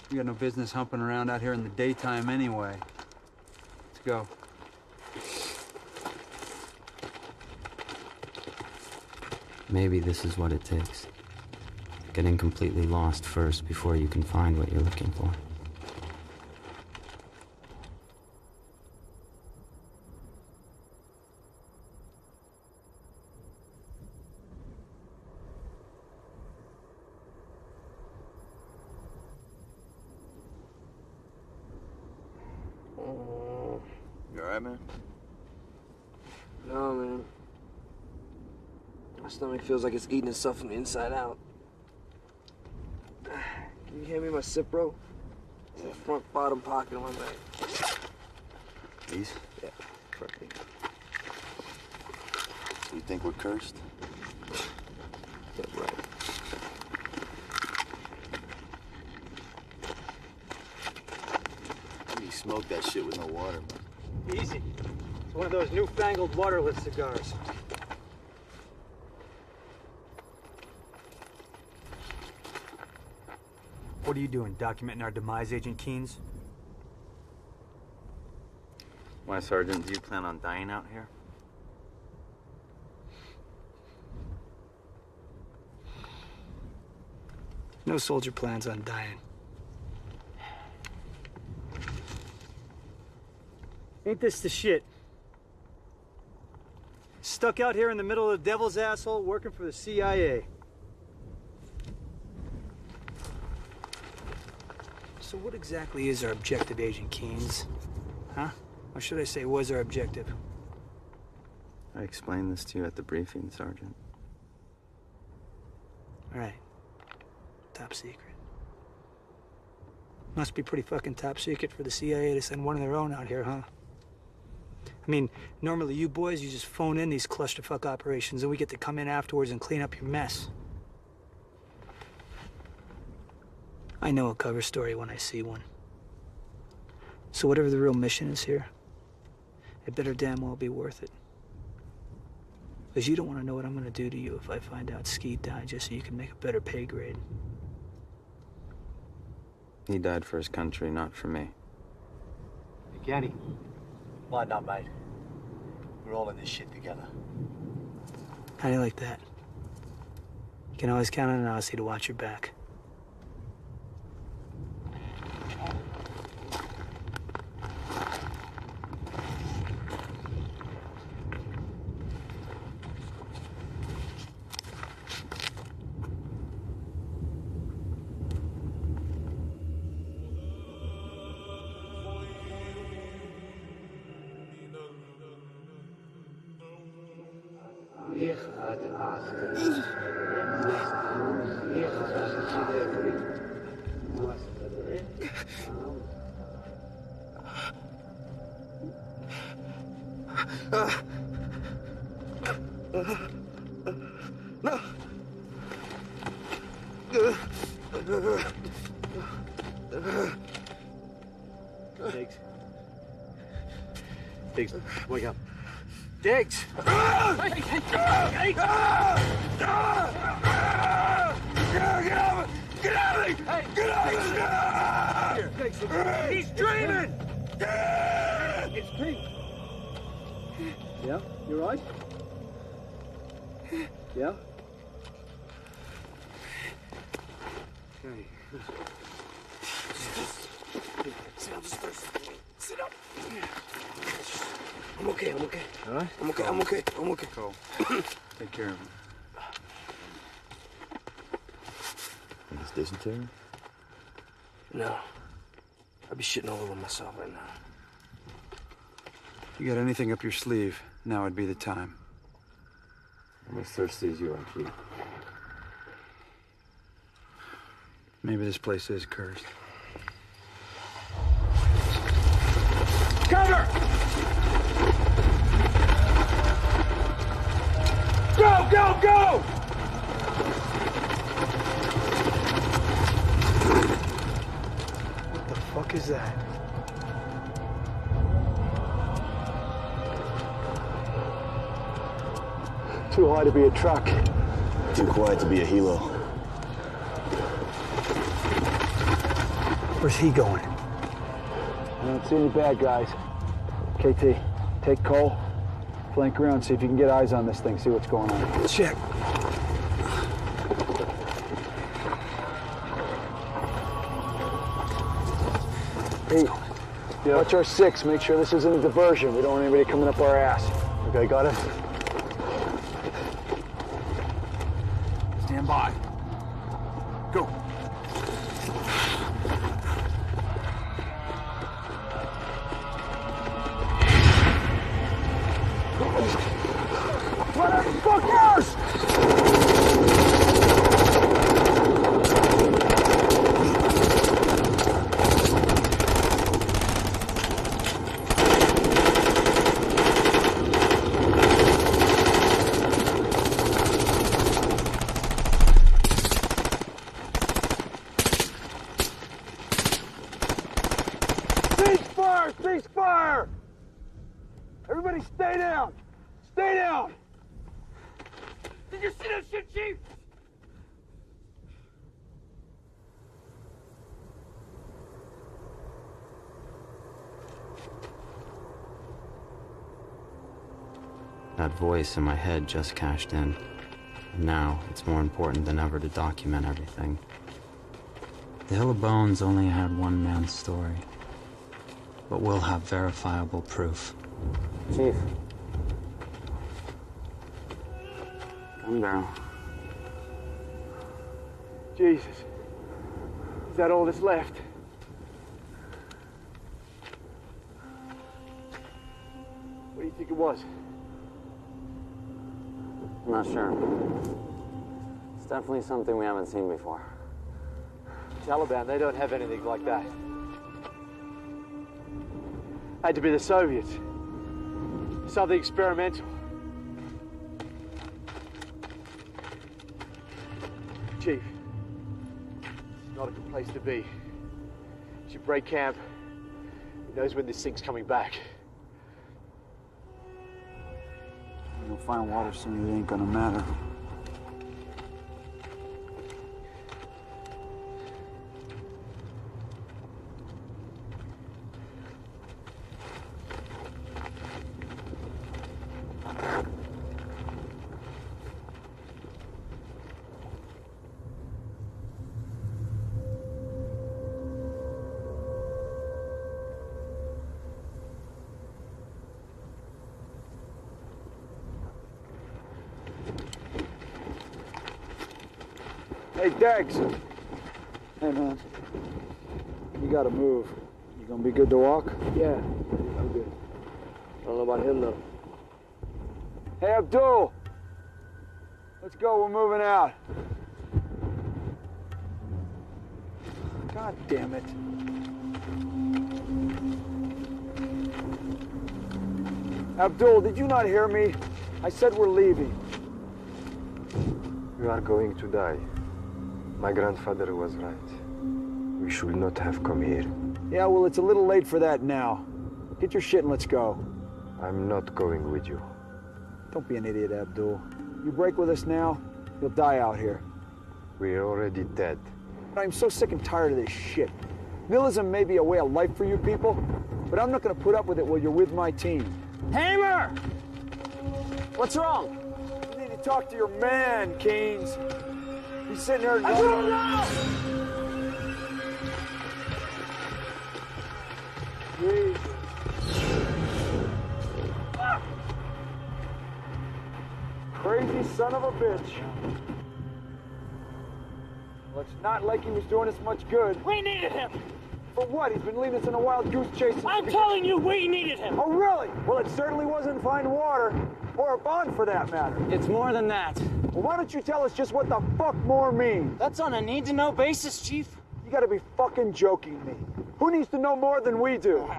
We got no business humping around out here in the daytime anyway. Let's go. Maybe this is what it takes. Getting completely lost first before you can find what you're looking for. You alright, man? No, man. My stomach feels like it's eating itself from the inside out. Can you hand me my Cipro? It's in the front bottom pocket of my bag. These? Yeah, perfect. So you think we're cursed? Yeah, right. You smoke that shit with no water, man. Easy. It's one of those newfangled waterless cigars. What are you doing, documenting our demise, Agent Keynes? Why, Sergeant, do you plan on dying out here? No soldier plans on dying. Ain't this the shit? Stuck out here in the middle of the devil's asshole working for the CIA. So what exactly is our objective, Agent Keynes? Huh? Or should I say, was our objective? I explained this to you at the briefing, Sergeant. All right. Top secret. Must be pretty fucking top secret for the CIA to send one of their own out here, huh? I mean, normally you boys, you just phone in these clusterfuck operations and we get to come in afterwards and clean up your mess. I know a cover story when I see one. So whatever the real mission is here, it better damn well be worth it. Because you don't want to know what I'm going to do to you if I find out Skeet died just so you can make a better pay grade. He died for his country, not for me. Hey, Kenny. Come on now, mate. We're all in this shit together. How do you like that? You can always count on an Aussie to watch your back. Diggs. Diggs, wake up. Diggs! Get out of it! Get out of it! Get out of it! He's dreaming! It's Pete. Yeah, you right? Yeah? Okay. Sit up, sit up. I'm okay, I'm okay. All right? I'm okay, I'm okay, I'm okay. Go. Take care of him. This dysentery? No. I'd be shitting all over myself right now. You got anything up your sleeve, now would be the time. I'm as thirsty as you are, Chief. Maybe this place is cursed. Cover! Go, go, go! What the fuck is that? Too high to be a truck. Too quiet to be a helo. Where's he going? I don't see any bad guys. KT, take Cole, flank around, see if you can get eyes on this thing, see what's going on. Check. Hey, watch our 6. Make sure this isn't a diversion. We don't want anybody coming up our ass. Okay, got it? Stand by. Go. Motherfuckers! Ceasefire! Ceasefire! Everybody stay down! Stay down! Did you see that shit, Chief? That voice in my head just cashed in. And now, it's more important than ever to document everything. The Hill of Bones only had one man's story. But we'll have verifiable proof. Chief. Gun barrel. Jesus. Is that all that's left? What do you think it was? I'm not sure. It's definitely something we haven't seen before. Taliban, they don't have anything like that. Had to be the Soviets. Something experimental. Chief, it's not a good place to be. Should break camp. Who knows when this thing's coming back? You'll find water soon, it ain't gonna matter. Hey, Dex. Hey, man. You gotta move. You gonna be good to walk? Yeah, I'm good. I don't know about him, though. Hey, Abdul. Let's go, we're moving out. God damn it. Abdul, did you not hear me? I said we're leaving. You are going to die. My grandfather was right. We should not have come here. Yeah, well, it's a little late for that now. Get your shit and let's go. I'm not going with you. Don't be an idiot, Abdul. You break with us now, you'll die out here. We're already dead. I'm so sick and tired of this shit. Nihilism may be a way of life for you people, but I'm not gonna put up with it while you're with my team. Hamer! What's wrong? You need to talk to your man, Keynes. He's sitting there... I don't know! Jesus. Crazy son of a bitch. Well, it's not like he was doing us much good. We needed him! For what? He's been leading us in a wild goose chase. I'm telling you, we needed him! Oh, really? Well, it certainly wasn't fine water. Or a bond, for that matter. It's more than that. Well, why don't you tell us just what the fuck more means? That's on a need-to-know basis, Chief. You gotta be fucking joking me. Who needs to know more than we do?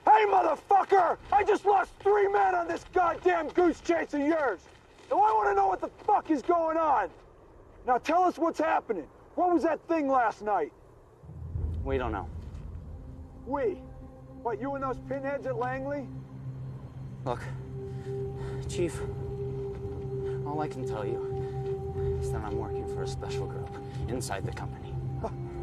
Hey, motherfucker! I just lost 3 men on this goddamn goose chase of yours. Now I want to know what the fuck is going on. Now tell us what's happening. What was that thing last night? We don't know. We? What, you and those pinheads at Langley? Look, Chief, all I can tell you is that I'm working for a special group inside the company.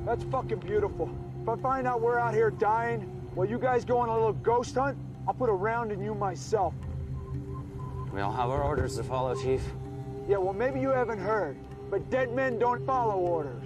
That's fucking beautiful. If I find out we're out here dying while you guys go on a little ghost hunt, I'll put a round in you myself. We all have our orders to follow, Chief. Yeah, well, maybe you haven't heard, but dead men don't follow orders.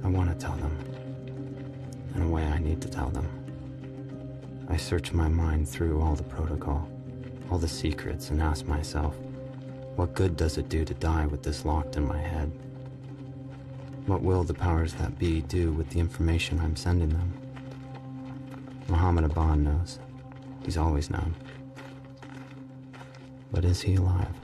I want to tell them. In a way, I need to tell them. I search my mind through all the protocol, all the secrets, and ask myself, what good does it do to die with this locked in my head? What will the powers that be do with the information I'm sending them? Mohammed Aban knows. He's always known. But is he alive?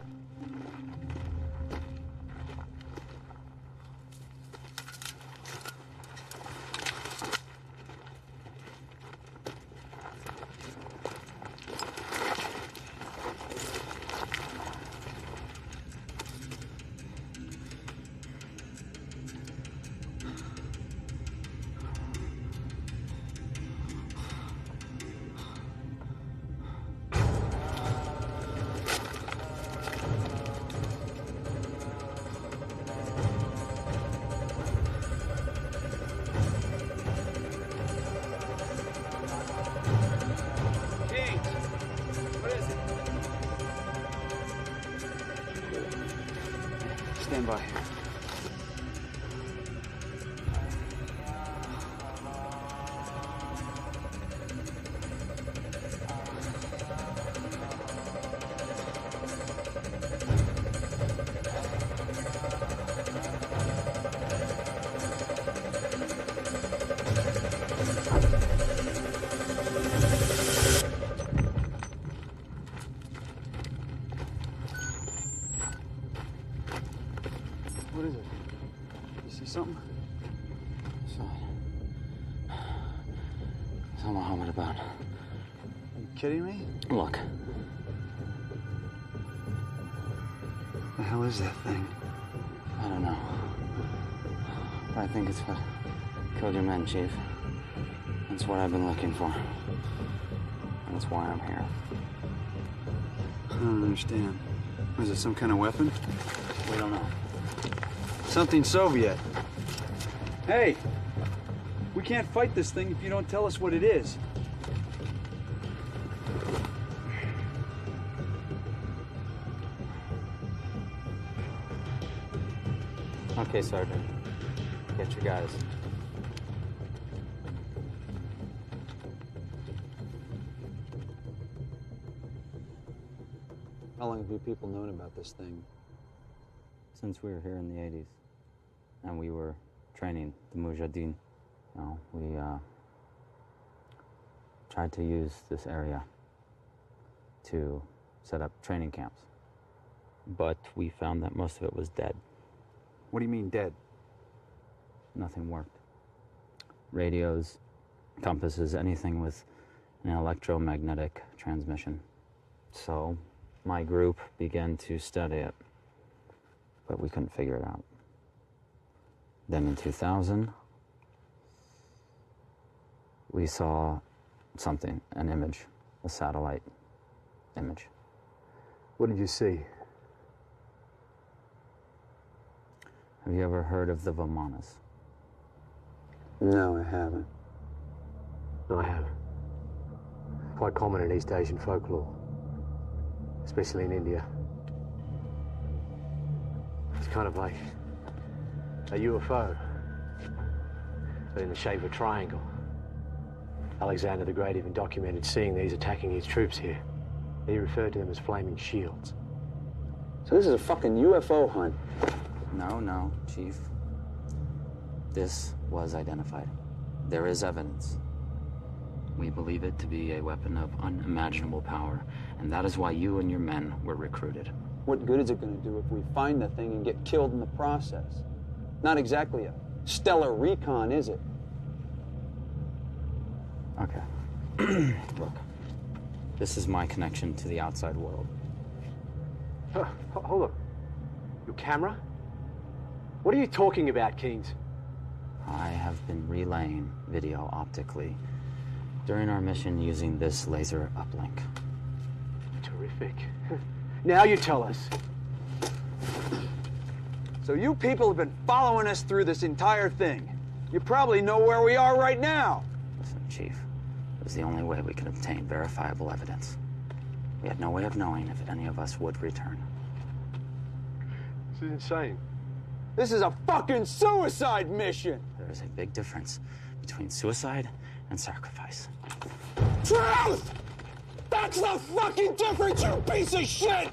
Stand by. What is it? You see something? It's all Mohammed Aban. Are you kidding me? Look. The hell is that thing? I don't know. But I think it's what killed your men, Chief. That's what I've been looking for. And that's why I'm here. I don't understand. Is it some kind of weapon? We don't know. Something Soviet. Hey! We can't fight this thing if you don't tell us what it is. Okay, Sergeant. Get your guys. How long have you people known about this thing? Since we were here in the 80s, and we were training the Mujahideen, we tried to use this area to set up training camps. But we found that most of it was dead. What do you mean dead? Nothing worked. Radios, compasses, anything with an electromagnetic transmission. So my group began to study it, but we couldn't figure it out. Then in 2000, we saw something, an image, a satellite image. What did you see? Have you ever heard of the Vimanas? No, I haven't. No, I have. Quite common in East Asian folklore, especially in India. It's kind of like a UFO, but in the shape of a triangle. Alexander the Great even documented seeing these attacking his troops here. He referred to them as flaming shields. So this is a fucking UFO hunt. No, Chief. This was identified. There is evidence. We believe it to be a weapon of unimaginable power, and that is why you and your men were recruited. What good is it going to do if we find the thing and get killed in the process? Not exactly a stellar recon, is it? Okay. Look, this is my connection to the outside world. Hold on. Your camera? What are you talking about, Keynes? I have been relaying video optically during our mission using this laser uplink. Terrific. Now you tell us. So you people have been following us through this entire thing. You probably know where we are right now. Listen, Chief, it was the only way we could obtain verifiable evidence. We had no way of knowing if any of us would return. This is insane. This is a fucking suicide mission! There is a big difference between suicide and sacrifice. Truth! That's the fucking difference, you piece of shit!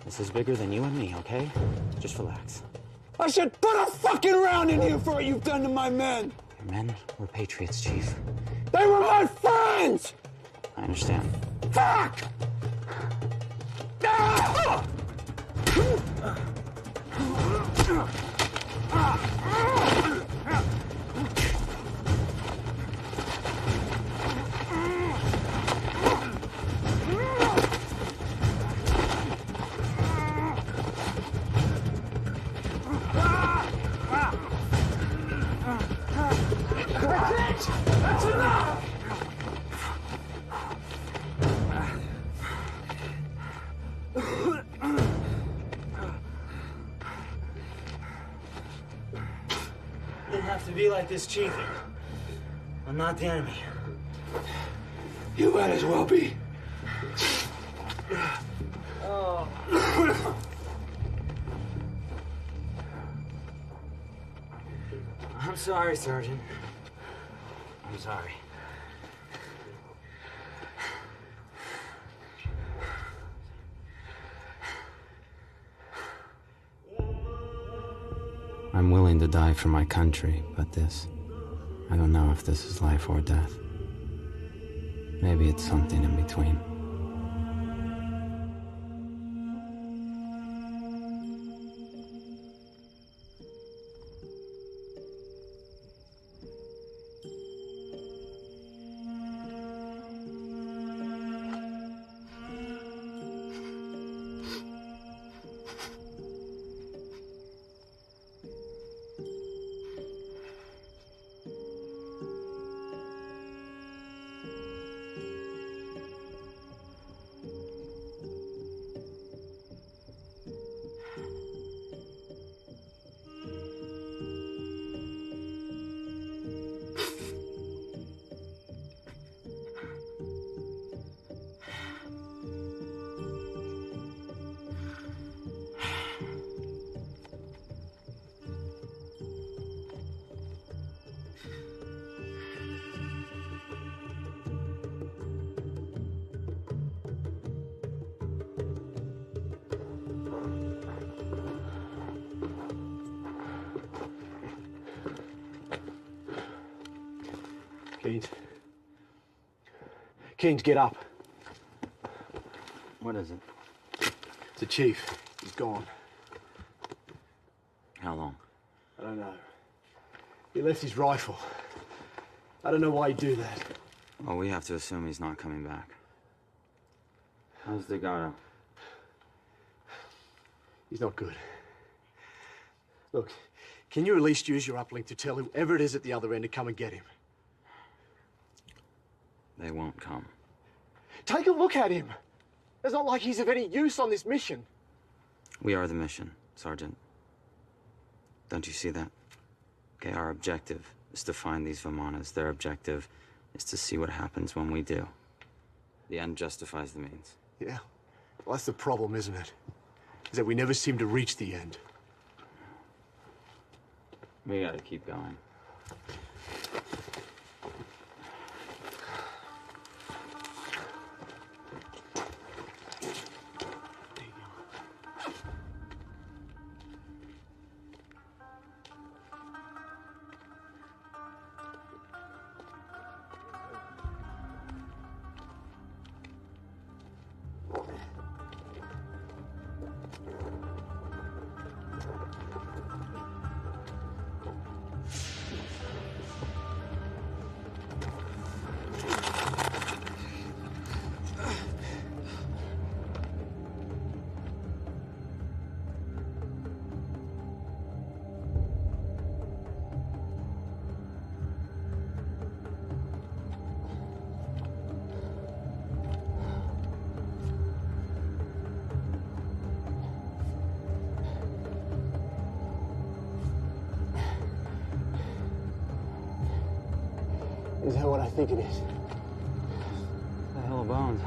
This is bigger than you and me, okay? Just relax. I should put a fucking round in you for what you've done to my men! Your men were patriots, Chief. They were my friends! I understand. Fuck! Ah! That's enough! Didn't have to be like this, Chief. I'm not the enemy. You might as well be. Oh. I'm sorry, Sergeant. I'm sorry. I'm willing to die for my country, but this, I don't know if this is life or death. Maybe it's something in between. Keynes. Keynes, get up. What is it? It's the chief. He's gone. How long? I don't know. He left his rifle. I don't know why he'd do that. Well, we have to assume he's not coming back. How's Delgado? He's not good. Look, can you at least use your uplink to tell whoever it is at the other end to come and get him? They won't come. Take a look at him. It's not like he's of any use on this mission. We are the mission, Sergeant. Don't you see that? Okay, our objective is to find these Vimanas. Their objective is to see what happens when we do. The end justifies the means. Yeah. Well, that's the problem, isn't it? Is that we never seem to reach the end. We gotta keep going. Is that what I think it is? The hell of bones.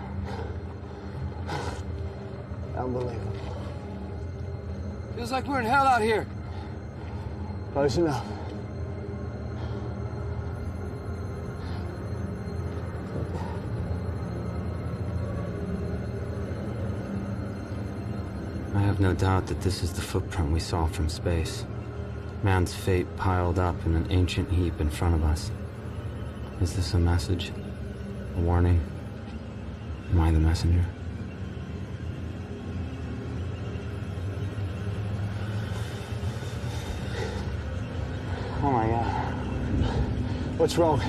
Unbelievable. Feels like we're in hell out here. Close enough. I have no doubt that this is the footprint we saw from space. Man's fate piled up in an ancient heap in front of us. Is this a message? A warning? Am I the messenger? Oh my God. What's wrong?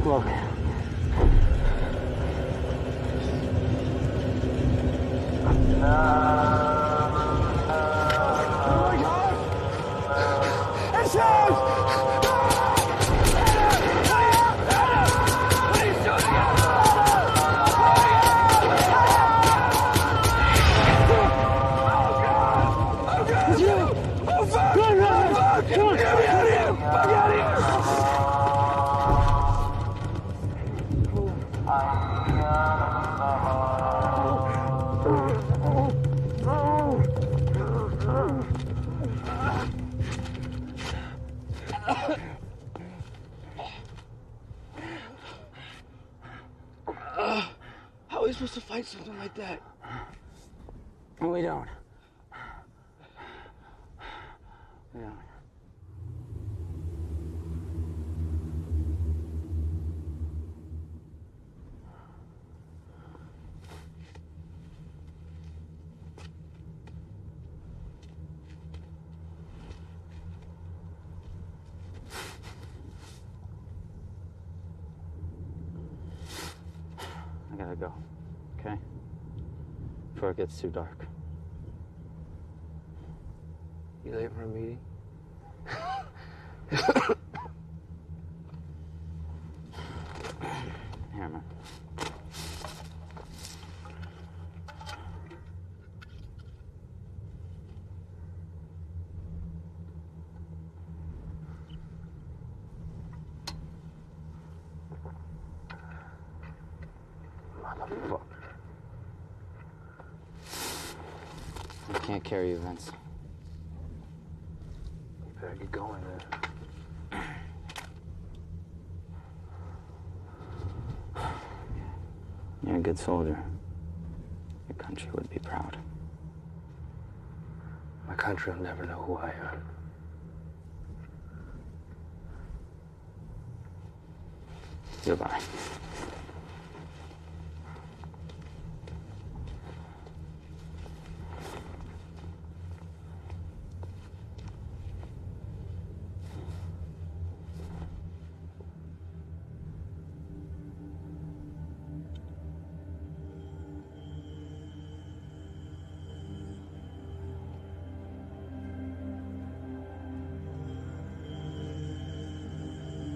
Look. Oh my God! It's out! How are we supposed to fight something like that? We don't. We don't. I gotta go, okay? Before it gets too dark. You late for a meeting? Here, man. Motherfucker. I can't carry you, Vince. You better get going then. You're a good soldier. Your country would be proud. My country will never know who I am. Goodbye.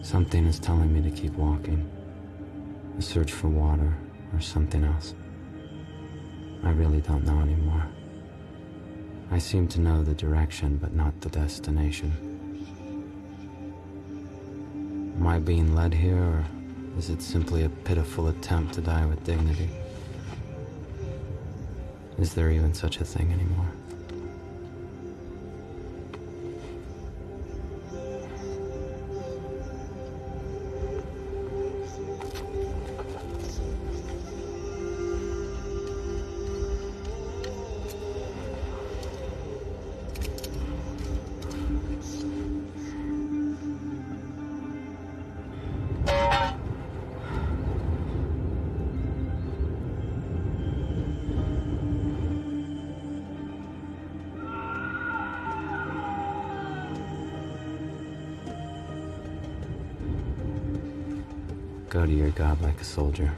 Something is telling me to keep walking. A search for water or something else. I really don't know anymore. I seem to know the direction, but not the destination. Am I being led here, or is it simply a pitiful attempt to die with dignity? Is there even such a thing anymore? Go to your God like a soldier.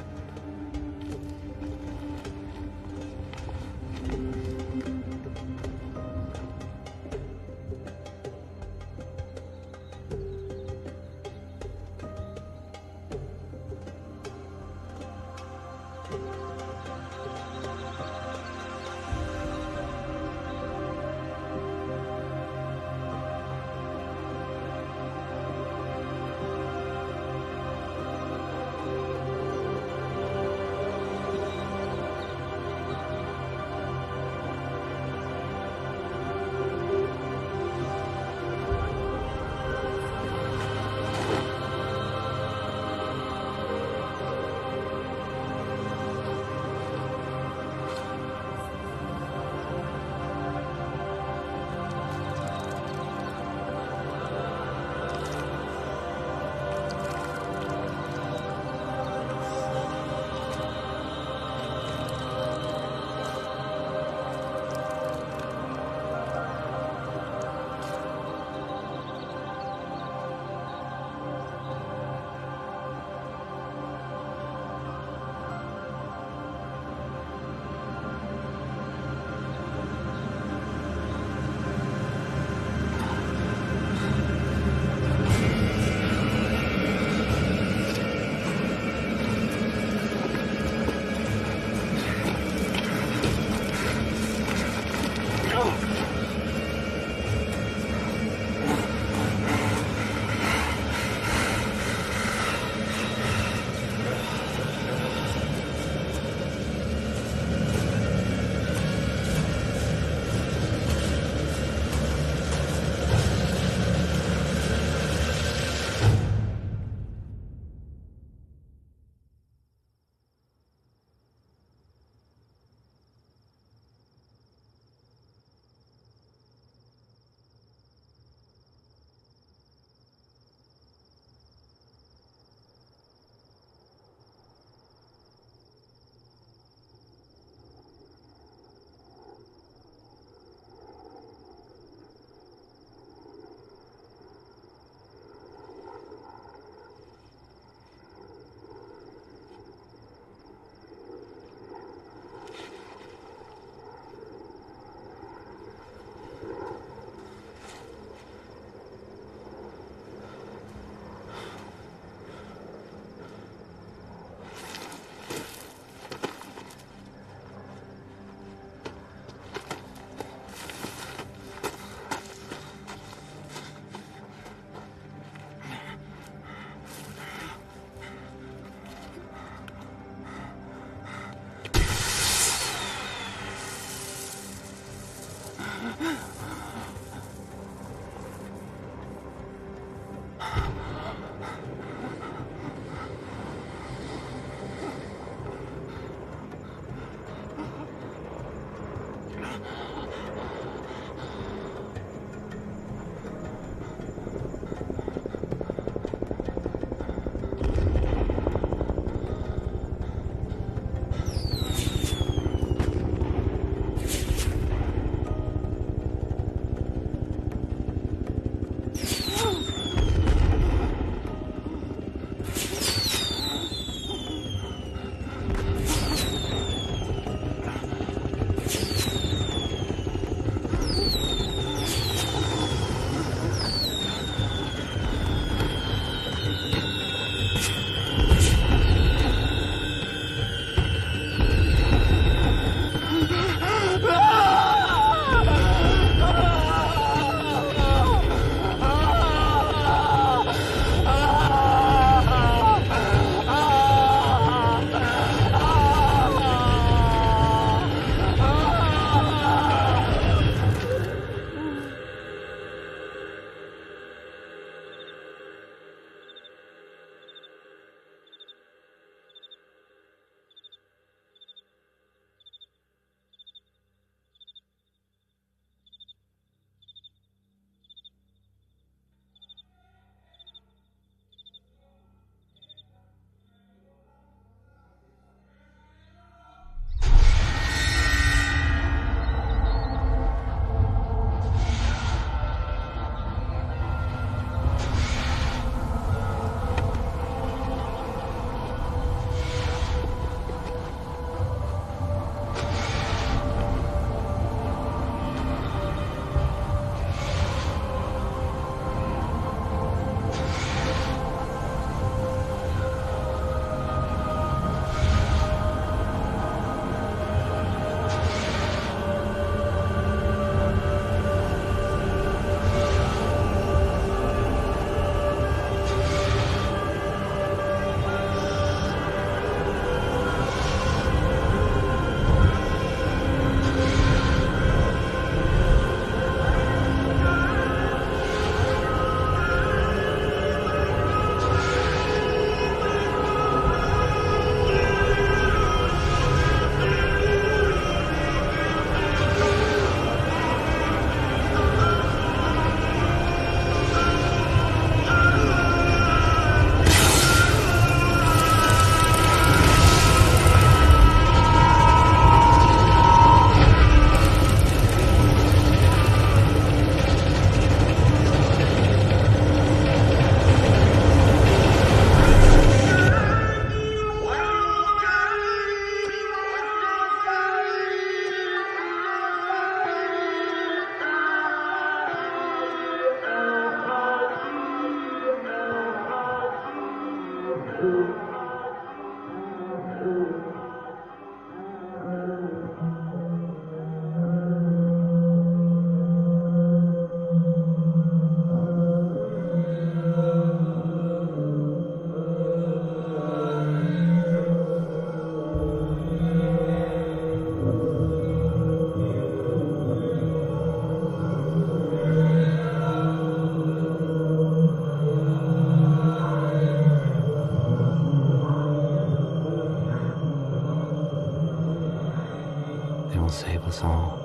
They will save us all.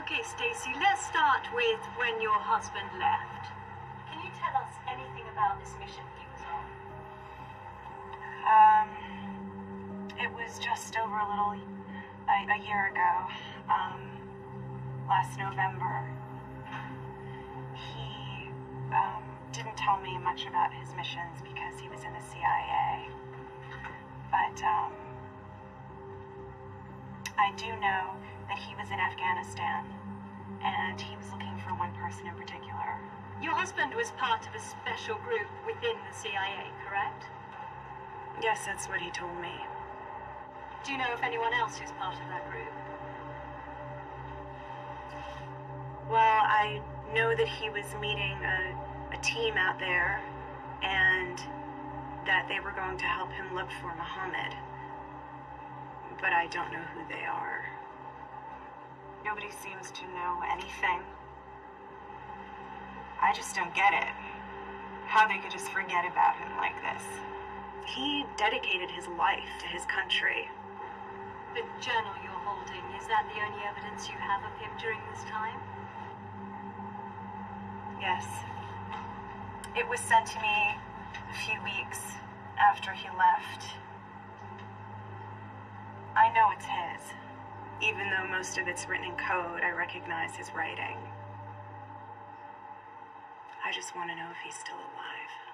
Okay, Stacy, let's start with when your husband left. Can you tell us anything about this mission he was on? It was just over a year ago, last November. He didn't tell me much about his missions because he was in the CIA. But I do know that he was in Afghanistan, and he was looking for one person in particular. Your husband was part of a special group within the CIA, correct? Yes, that's what he told me. Do you know of anyone else who's part of that group? Well, I know that he was meeting a team out there, and that they were going to help him look for Muhammad. But I don't know who they are. Nobody seems to know anything. I just don't get it. How they could just forget about him like this. He dedicated his life to his country. The journal you're holding, is that the only evidence you have of him during this time? Yes. It was sent to me a few weeks after he left. I know it's his. Even though most of it's written in code, I recognize his writing. I just want to know if he's still alive.